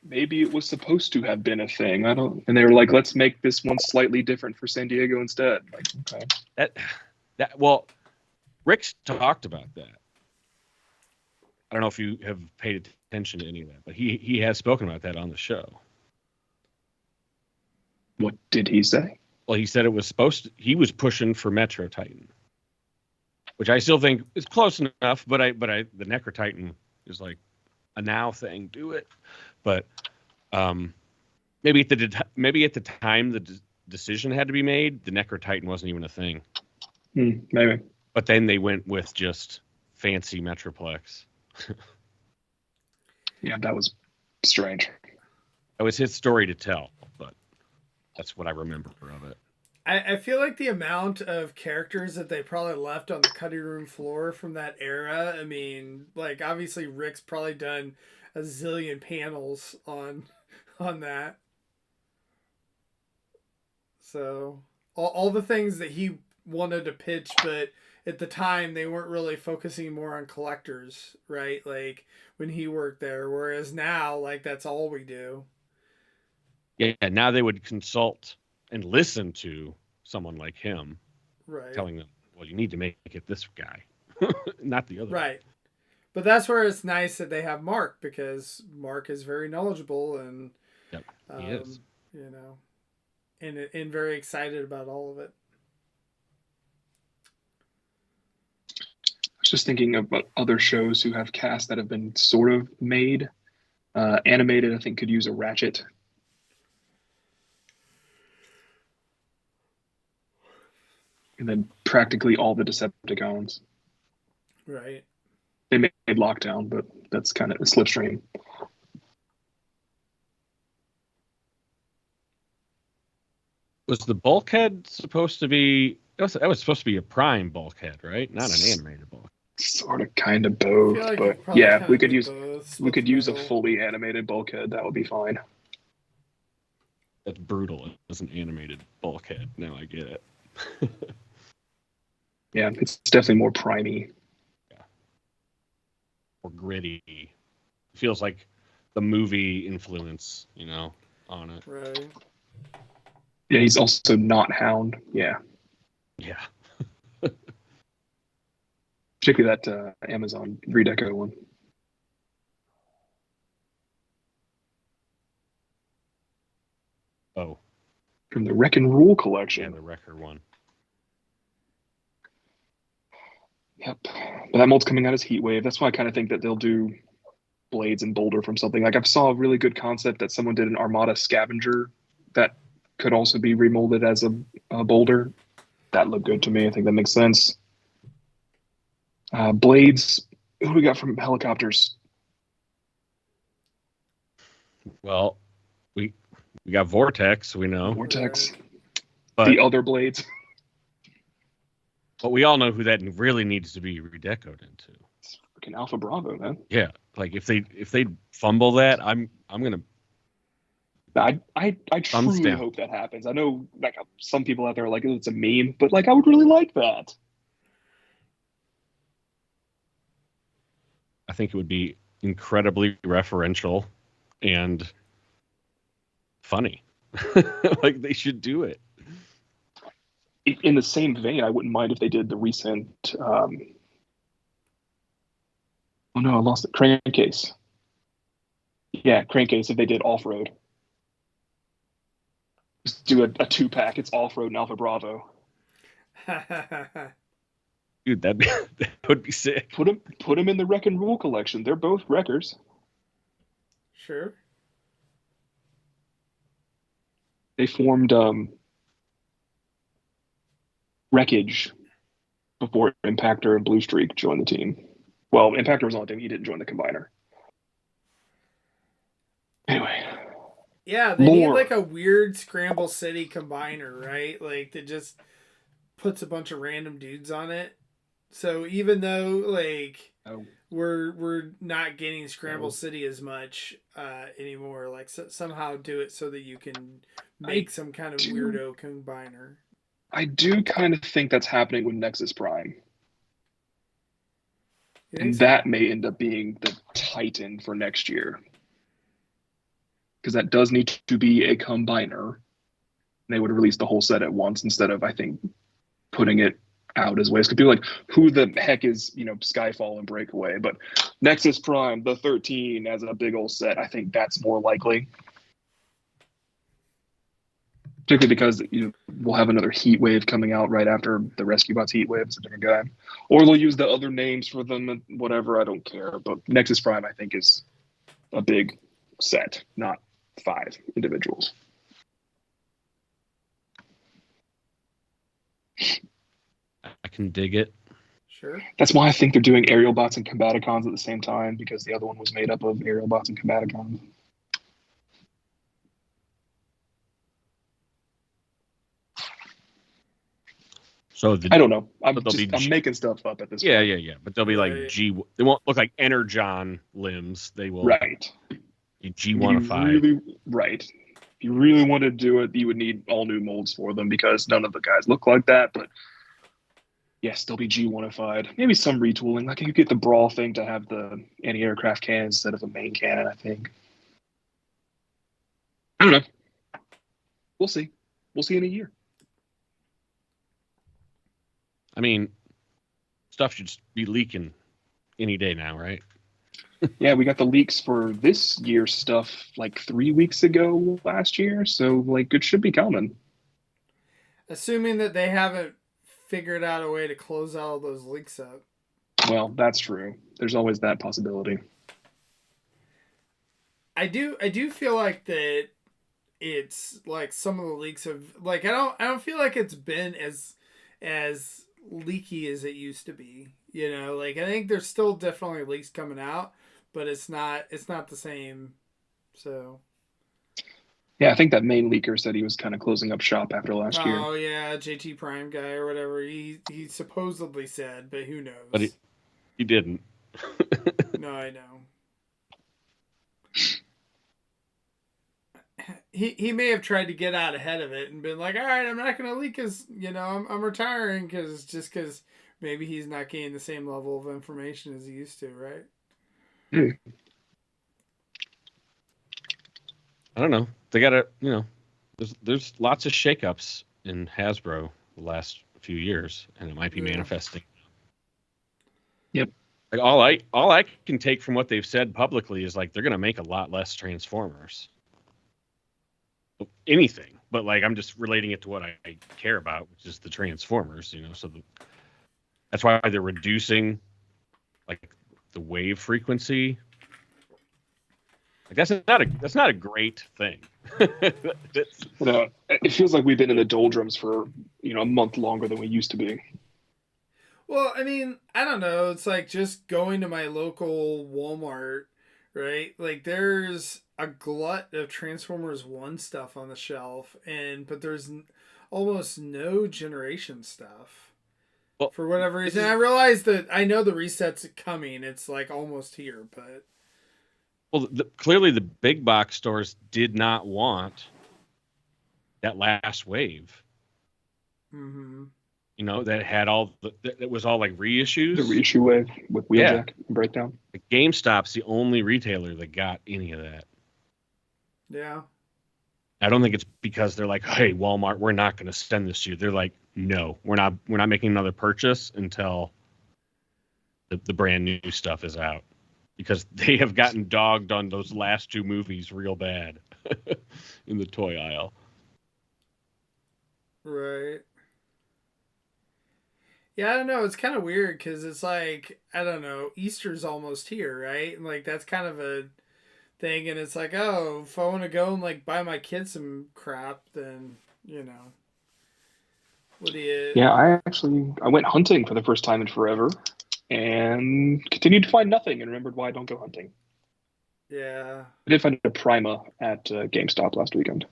Speaker 3: Maybe it was supposed to have been a thing. And they were like, let's make this one slightly different for San Diego instead. Like, okay.
Speaker 4: Well, Rick's talked about that. I don't know if you have paid attention to any of that, but he has spoken about that on the show.
Speaker 3: What did he say?
Speaker 4: Well, he said he was pushing for Metro Titan, which I still think is close enough, but the Necro Titan is like a now thing. Do it. But maybe at the time the decision had to be made, the Necro Titan wasn't even a thing.
Speaker 3: Maybe.
Speaker 4: But then they went with just fancy Metroplex.
Speaker 3: Yeah, that was strange.
Speaker 4: It was his story to tell, but that's what I remember of it.
Speaker 2: I feel like the amount of characters that they probably left on the cutting room floor from that era, I mean, like, obviously Rick's probably done a zillion panels on that. So, all the things that he wanted to pitch, but at the time they weren't really focusing more on collectors, right? Like when he worked there, whereas now, like, that's all we do.
Speaker 4: Yeah, now they would consult and listen to someone like him,
Speaker 2: right?
Speaker 4: Telling them, well, you need to make it this guy, not the other.
Speaker 2: Right. But that's where it's nice that they have Mark, because Mark is very knowledgeable and
Speaker 4: he is.
Speaker 2: You know, and very excited about all of it.
Speaker 3: I was just thinking about other shows who have casts that have been sort of made. Animated, I think, could use a Ratchet. And then practically all the Decepticons.
Speaker 2: Right.
Speaker 3: They made Lockdown, but that's kind of a slipstream.
Speaker 4: Was the Bulkhead supposed to be... That was supposed to be a Prime Bulkhead, right? Not an animated Bulkhead.
Speaker 3: Sort of, kind of both,
Speaker 2: like
Speaker 3: but yeah, we could use a
Speaker 2: both.
Speaker 3: fully animated Bulkhead. That would be fine.
Speaker 4: That's brutal. It's an animated Bulkhead. Now I get it.
Speaker 3: Yeah, it's definitely more primey.
Speaker 4: Yeah. Or gritty. It feels like the movie influence, on it.
Speaker 2: Right.
Speaker 3: Yeah, he's also not Hound. Yeah.
Speaker 4: Yeah.
Speaker 3: Particularly that Amazon Redeco one.
Speaker 4: Oh,
Speaker 3: from the Wreck and Rule
Speaker 4: yeah,
Speaker 3: collection.
Speaker 4: the Wrecker one.
Speaker 3: Yep. But that mold's coming out as Heatwave. That's why I kind of think that they'll do Blades and Boulder from something. Like I saw a really good concept that someone did an Armada Scavenger that could also be remolded as a Boulder. That looked good to me. I think that makes sense. Blades. Who do we got from Helicopters?
Speaker 4: Well, we got Vortex, we know.
Speaker 3: Vortex.
Speaker 4: But,
Speaker 3: The other Blades.
Speaker 4: but we all know who that really needs to be redecoed into.
Speaker 3: It's freaking Alpha Bravo, man.
Speaker 4: Yeah, like if they fumble that, I'm gonna.
Speaker 3: I
Speaker 4: Thumbs
Speaker 3: truly
Speaker 4: down.
Speaker 3: hope that happens. I know like some people out there are like, oh, it's a meme, but like I would really like that.
Speaker 4: I think it would be incredibly referential and funny. Like they should do it.
Speaker 3: In the same vein, I wouldn't mind if they did the recent. Oh no, I lost it. Crankcase. Yeah, Crankcase. If they did off road, just do a 2-pack. It's off road and Alpha Bravo.
Speaker 4: Dude, that would be sick.
Speaker 3: Put them in the Wreck and Rule collection. They're both wreckers.
Speaker 2: Sure.
Speaker 3: They formed Wreckage before Impactor and Blue Streak joined the team. Well, Impactor was on the team. He didn't join the Combiner. Anyway.
Speaker 2: Yeah, they need
Speaker 3: Lore.
Speaker 2: like a weird Scramble City combiner, right? Like that just puts a bunch of random dudes on it. So even though like we're not getting Scramble City as much anymore, like somehow do it so that you can make some kind of weirdo combiner.
Speaker 3: I do kind of think that's happening with Nexus Prime. And that may end up being the Titan for next year. Because that does need to be a combiner. They would release the whole set at once instead of, I think, putting it out as ways. Because people are like, who the heck is, Skyfall and Breakaway? But Nexus Prime, the 13 as a big old set, I think that's more likely. Particularly because we'll have another Heat Wave coming out right after the Rescue Bots Heat Wave. It's a different guy. Or they'll use the other names for them and whatever. I don't care. But Nexus Prime, I think, is a big set, not 5 individuals.
Speaker 4: I can dig it.
Speaker 2: Sure.
Speaker 3: That's why I think they're doing Aerial Bots and Combaticons at the same time, because the other one was made up of Aerial Bots and Combaticons.
Speaker 4: So
Speaker 3: I don't know. I'm
Speaker 4: be
Speaker 3: making stuff up at this
Speaker 4: point.
Speaker 3: point.
Speaker 4: Yeah. But they'll be like they won't look like Energon limbs. They will be G1-ified.
Speaker 3: Right. If you really want to do it, you would need all new molds for them because none of the guys look like that. But yes, they'll be G1-ified. Maybe some retooling. Like you get the Brawl thing to have the anti-aircraft cannon instead of a main cannon, I think. I don't know. We'll see. We'll see in a year.
Speaker 4: I mean, stuff should be leaking any day now, right?
Speaker 3: Yeah, we got the leaks for this year's stuff like 3 weeks ago last year, so like it should be coming.
Speaker 2: Assuming that they haven't figured out a way to close all those leaks up.
Speaker 3: Well, that's true. There's always that possibility.
Speaker 2: I do feel like that it's like some of the leaks have like I don't feel like it's been as leaky as it used to be. Like I think there's still definitely leaks coming out, but it's not the same. So
Speaker 3: yeah, I think that main leaker said he was kind of closing up shop after last year.
Speaker 2: Oh yeah, JT Prime guy or whatever he supposedly said, but who knows?
Speaker 4: But he didn't.
Speaker 2: No, I know. He may have tried to get out ahead of it and been like, all right, I'm not going to leak his, I'm retiring because maybe he's not getting the same level of information as he used to, right?
Speaker 4: I don't know. They got to, there's lots of shakeups in Hasbro the last few years, and it might be manifesting.
Speaker 3: Yep.
Speaker 4: Like all I can take from what they've said publicly is like they're going to make a lot less Transformers. anything, but like I'm just relating it to what I care about, which is the Transformers. So that's why they're reducing like the wave frequency. Like that's not a great thing.
Speaker 3: It feels like we've been in the doldrums for a month longer than we used to be.
Speaker 2: Well, I mean, I don't know. It's like just going to my local Walmart, right? Like there's a glut of Transformers 1 stuff on the shelf, but there's almost no generation stuff.
Speaker 4: Well,
Speaker 2: for whatever reason. I realize that I know the reset's coming. It's like almost here, but...
Speaker 4: Well, clearly the big box stores did not want that last wave.
Speaker 2: Mm-hmm.
Speaker 4: That had it was all like reissues.
Speaker 3: The reissue wave with Wheeljack and Breakdown.
Speaker 4: GameStop's the only retailer that got any of that.
Speaker 2: Yeah.
Speaker 4: I don't think it's because they're like, hey, Walmart, we're not going to send this to you. They're like, no, we're not making another purchase until the brand new stuff is out, because they have gotten dogged on those last two movies real bad in the toy aisle.
Speaker 2: Right. Yeah, I don't know. It's kind of weird because it's like, I don't know, Easter's almost here, right? And like that's kind of a thing, and it's like, oh, if I want to go and like buy my kids some crap, then what do you?
Speaker 3: Yeah, I went hunting for the first time in forever, and continued to find nothing, and remembered why I don't go hunting.
Speaker 2: Yeah.
Speaker 3: I did find a Prima at GameStop last weekend,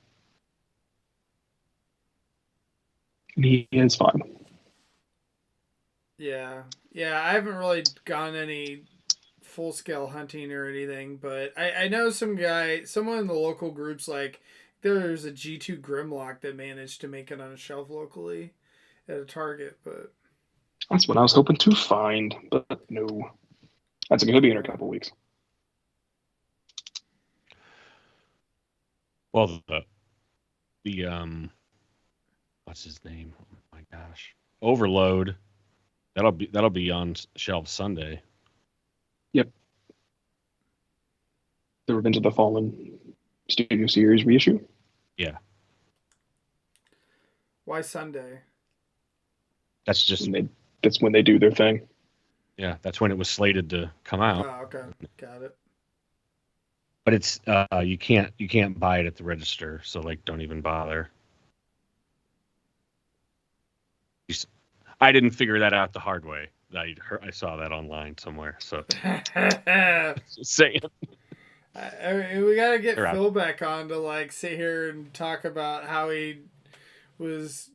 Speaker 3: and he is fine.
Speaker 2: Yeah. I haven't really gone any full-scale hunting or anything, but I know someone in the local groups, like there's a G2 Grimlock that managed to make it on a shelf locally at a Target, but
Speaker 3: that's what I was hoping to find, but no. That's going to be in a couple weeks.
Speaker 4: Well, the what's his name? Oh my gosh, Overload. That'll be on shelves Sunday.
Speaker 3: Yep. The Revenge of the Fallen Studio Series reissue.
Speaker 4: Yeah.
Speaker 2: Why Sunday?
Speaker 4: That's just
Speaker 3: that's when they do their thing.
Speaker 4: Yeah, that's when it was slated to come out.
Speaker 2: Oh, okay, got it.
Speaker 4: But it's you can't buy it at the register, so like don't even bother. I didn't figure that out the hard way. I saw that online somewhere. So just saying.
Speaker 2: We gotta get Phil back on to like sit here and talk about how he was,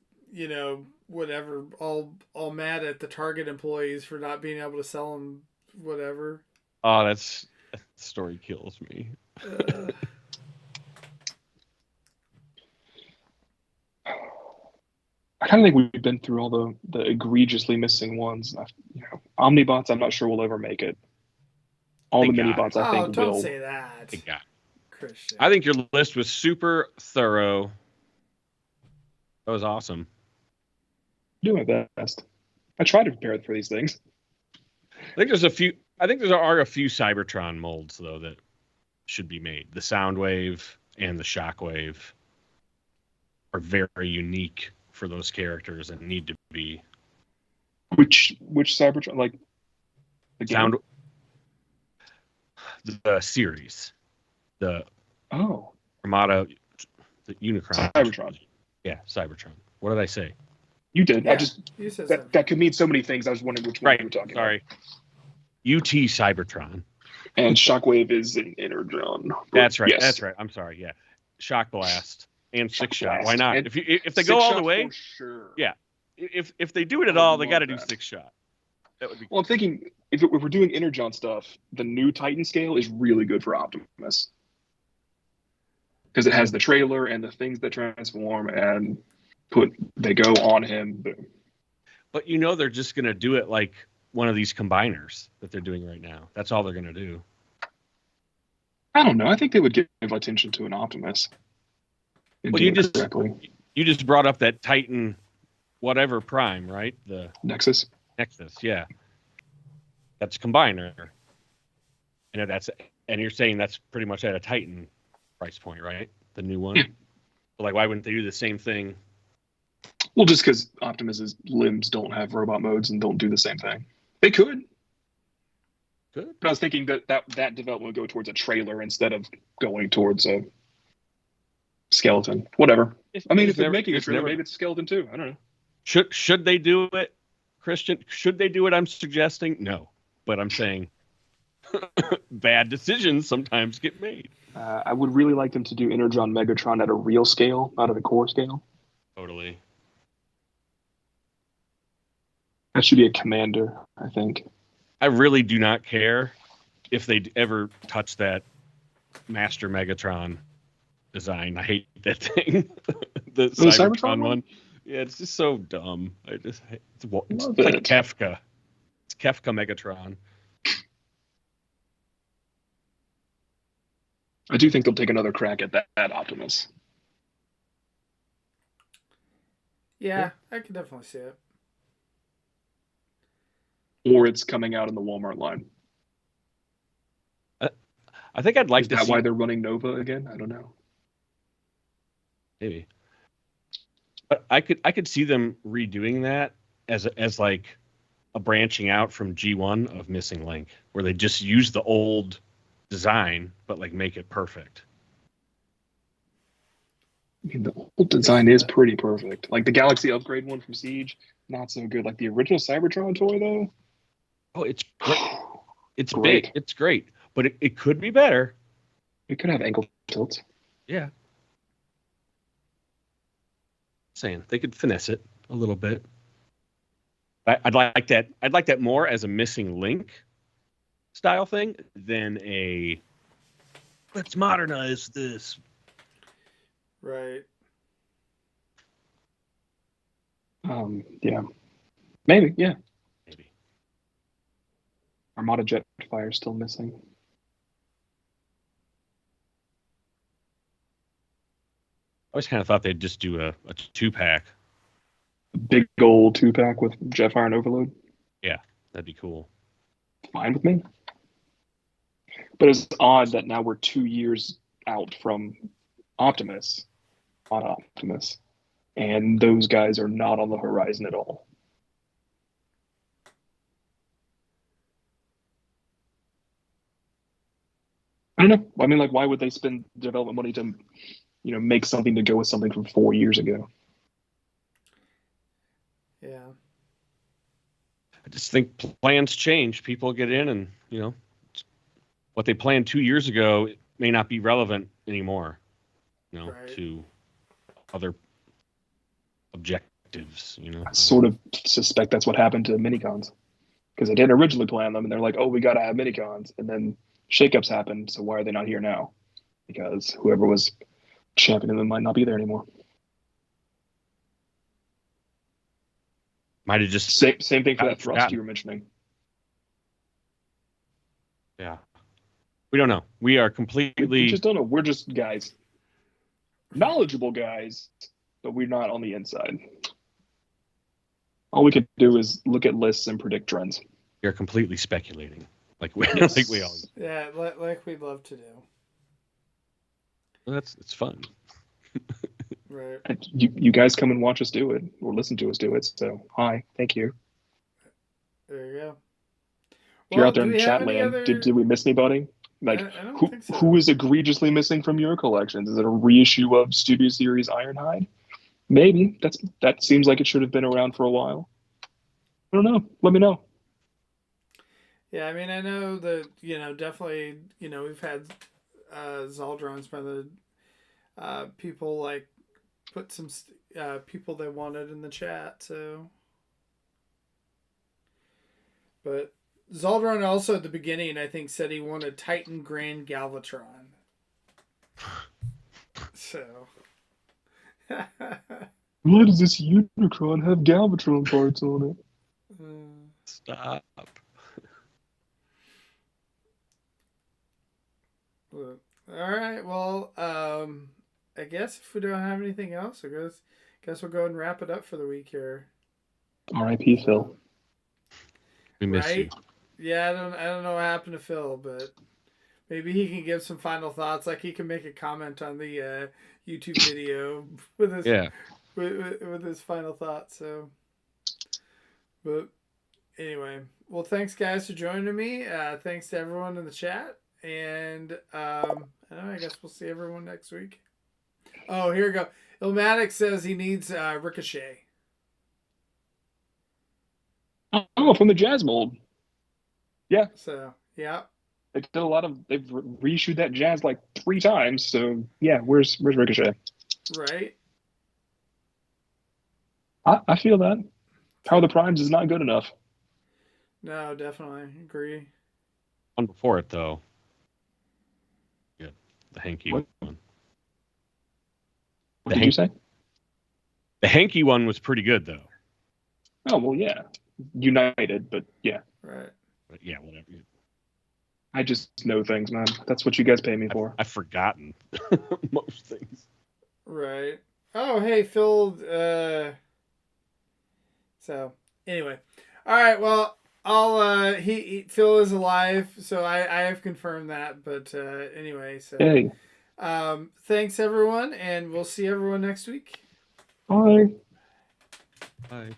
Speaker 2: whatever, all mad at the Target employees for not being able to sell him whatever.
Speaker 4: Oh, that story kills me.
Speaker 3: I kind of think we've been through all the egregiously missing ones. Omnibots, I'm not sure we'll ever make it. All the mini-bots, I think, will.
Speaker 2: Don't say that. Christian.
Speaker 4: I think your list was super thorough. That was awesome.
Speaker 3: Do my best. I try to prepare for these things.
Speaker 4: I think there are a few Cybertron molds though that should be made. The Soundwave and the Shockwave are very unique for those characters and need to be.
Speaker 3: Which Cybertron, like the game?
Speaker 4: The series, the Armada, the Unicron.
Speaker 3: Cybertron.
Speaker 4: Yeah, Cybertron. What did I say?
Speaker 3: You did.
Speaker 2: Yeah,
Speaker 3: you said that could mean so many things. I was wondering which one you were talking about.
Speaker 4: Sorry. UT Cybertron.
Speaker 3: And Shockwave is an Energon.
Speaker 4: That's right.
Speaker 3: Yes.
Speaker 4: That's right. I'm sorry. Yeah. Shock Blast and Six Shot.
Speaker 3: Blast.
Speaker 4: Why not?
Speaker 3: And
Speaker 4: if they go all the way,
Speaker 3: sure.
Speaker 4: Yeah. If they do it at all, they got to do 6 Shot. That would be.
Speaker 3: Well, I'm thinking if we're doing Energon stuff, the new Titan scale is really good for Optimus because it has the trailer and the things that transform and they go on him. Boom.
Speaker 4: But they're just gonna do it like one of these combiners that they're doing right now. That's all they're gonna do.
Speaker 3: I don't know. I think they would give attention to an Optimus.
Speaker 4: Well, you just brought up that Titan, whatever Prime, right? The
Speaker 3: Nexus,
Speaker 4: yeah. That's combiner. And you're saying that's pretty much at a Titan price point, right? The new one.
Speaker 3: Yeah.
Speaker 4: But like, why wouldn't they do the same thing?
Speaker 3: Well, just because Optimus's limbs don't have robot modes and don't do the same thing. They could.
Speaker 4: Good.
Speaker 3: But I was thinking that development would go towards a trailer instead of going towards a skeleton. Whatever. I mean, if they're making a trailer, maybe it's a skeleton too. I don't know.
Speaker 4: Should they do it, Christian? Should they do what I'm suggesting? No. But I'm saying bad decisions sometimes get made.
Speaker 3: I would really like them to do Energon Megatron at a real scale, not at a core scale.
Speaker 4: Totally.
Speaker 3: That should be a commander, I think.
Speaker 4: I really do not care if they ever touch that Master Megatron design. I hate that thing. the Cybertron one. Yeah, it's just so dumb. It's like Kefka. It's Kefka Megatron.
Speaker 3: I do think they'll take another crack at that Optimus.
Speaker 2: Yeah, I can definitely see it.
Speaker 3: Or it's coming out in the Walmart line.
Speaker 4: I think I'd like
Speaker 3: Is
Speaker 4: to
Speaker 3: that
Speaker 4: see...
Speaker 3: why they're running Nova again? I don't know.
Speaker 4: Maybe. But I could see them redoing that as like a branching out from G1 of Missing Link, where they just use the old design but like make it perfect.
Speaker 3: I mean, the old design is pretty perfect. Like the Galaxy Upgrade one from Siege, not so good. Like the original Cybertron toy, though.
Speaker 4: Oh, it's great. It's
Speaker 3: Great.
Speaker 4: big. It's great. But it could be better.
Speaker 3: It could have ankle tilts.
Speaker 4: Yeah. Saying they could finesse it a little bit. I'd like that. I'd like that more as a Missing Link style thing than a let's modernize this.
Speaker 2: Right.
Speaker 3: Yeah. Maybe, yeah.
Speaker 4: Maybe.
Speaker 3: Armada Jetfire still missing.
Speaker 4: I always kind of thought they'd just do a 2-pack.
Speaker 3: Big old 2-pack with Jetfire and Overload.
Speaker 4: Yeah, that'd be cool.
Speaker 3: Fine with me. But it's odd that now we're 2 years out from Optimus, and those guys are not on the horizon at all. I don't know. I mean, like, why would they spend development money to, make something to go with something from 4 years ago?
Speaker 2: Yeah.
Speaker 4: I just think plans change. People get in and, what they planned 2 years ago may not be relevant anymore,
Speaker 2: Right.
Speaker 4: to other objectives,
Speaker 3: I sort of suspect that's what happened to minicons. Because they didn't originally plan them, and they're like, oh, we got to have minicons. And then shakeups happened, so why are they not here now? Because whoever was championing them might not be there anymore.
Speaker 4: Might have just
Speaker 3: Same thing for that thrust
Speaker 4: forgotten.
Speaker 3: you were mentioning.
Speaker 4: Yeah. We don't know. We are
Speaker 3: We
Speaker 4: completely
Speaker 3: just don't know. We're just guys. Knowledgeable guys, but we're not on the inside. All we could do is look at lists and predict trends.
Speaker 4: we are completely speculating. Like we always.
Speaker 2: Yeah, like we'd love to do.
Speaker 4: Well, it's fun.
Speaker 2: Right.
Speaker 3: And you guys come and watch us do it, or listen to us do it. So, hi, thank you.
Speaker 2: There you go.
Speaker 3: If you're out there
Speaker 2: do
Speaker 3: in
Speaker 2: we have
Speaker 3: chat
Speaker 2: any
Speaker 3: land,
Speaker 2: other-
Speaker 3: did we miss anybody? Like,
Speaker 2: I don't
Speaker 3: who
Speaker 2: think so.
Speaker 3: who is egregiously missing from your collections? Is it a reissue of Studio Series Ironhide? Maybe. That seems like it should have been around for a while. I don't know. Let me know.
Speaker 2: Yeah, I mean, I know that, definitely, we've had Zaldron's by the people, like, put some people they wanted in the chat, so. But Zaldron also at the beginning, I think, said he wanted Titan Grand Galvatron. So.
Speaker 3: Why does this Unicron have Galvatron parts on it?
Speaker 4: Stop.
Speaker 2: All right. Well, I guess if we don't have anything else, I guess we'll go ahead and wrap it up for the week here.
Speaker 3: R.I.P. Phil.
Speaker 4: We miss you.
Speaker 2: Right? Yeah, I don't know what happened to Phil, but maybe he can give some final thoughts. Like he can make a comment on the YouTube video with his with his final thoughts. So, but anyway, well, thanks guys for joining me. Thanks to everyone in the chat, and I guess we'll see everyone next week. Oh, here we go. Ilmatic says he needs Ricochet.
Speaker 3: Oh, from the Jazz mold. Yeah.
Speaker 2: So, yeah.
Speaker 3: They've reissued that Jazz like 3 times. So yeah, where's Ricochet?
Speaker 2: Right.
Speaker 3: I feel that. Power of the Primes is not good enough.
Speaker 2: No, definitely agree.
Speaker 4: One before it though. Yeah, the hanky one.
Speaker 3: What did you say?
Speaker 4: The hanky one was pretty good though.
Speaker 3: Oh well, yeah. United, but yeah.
Speaker 2: Right.
Speaker 4: But yeah, whatever.
Speaker 3: I just know things, man. That's what you guys pay me for.
Speaker 4: I've forgotten most things.
Speaker 2: Right. Oh, hey, Phil. So anyway, all right. Well, Phil is alive, so I have confirmed that. But anyway, so
Speaker 3: Hey.
Speaker 2: Thanks everyone, and we'll see everyone next week.
Speaker 3: Bye.
Speaker 4: Bye.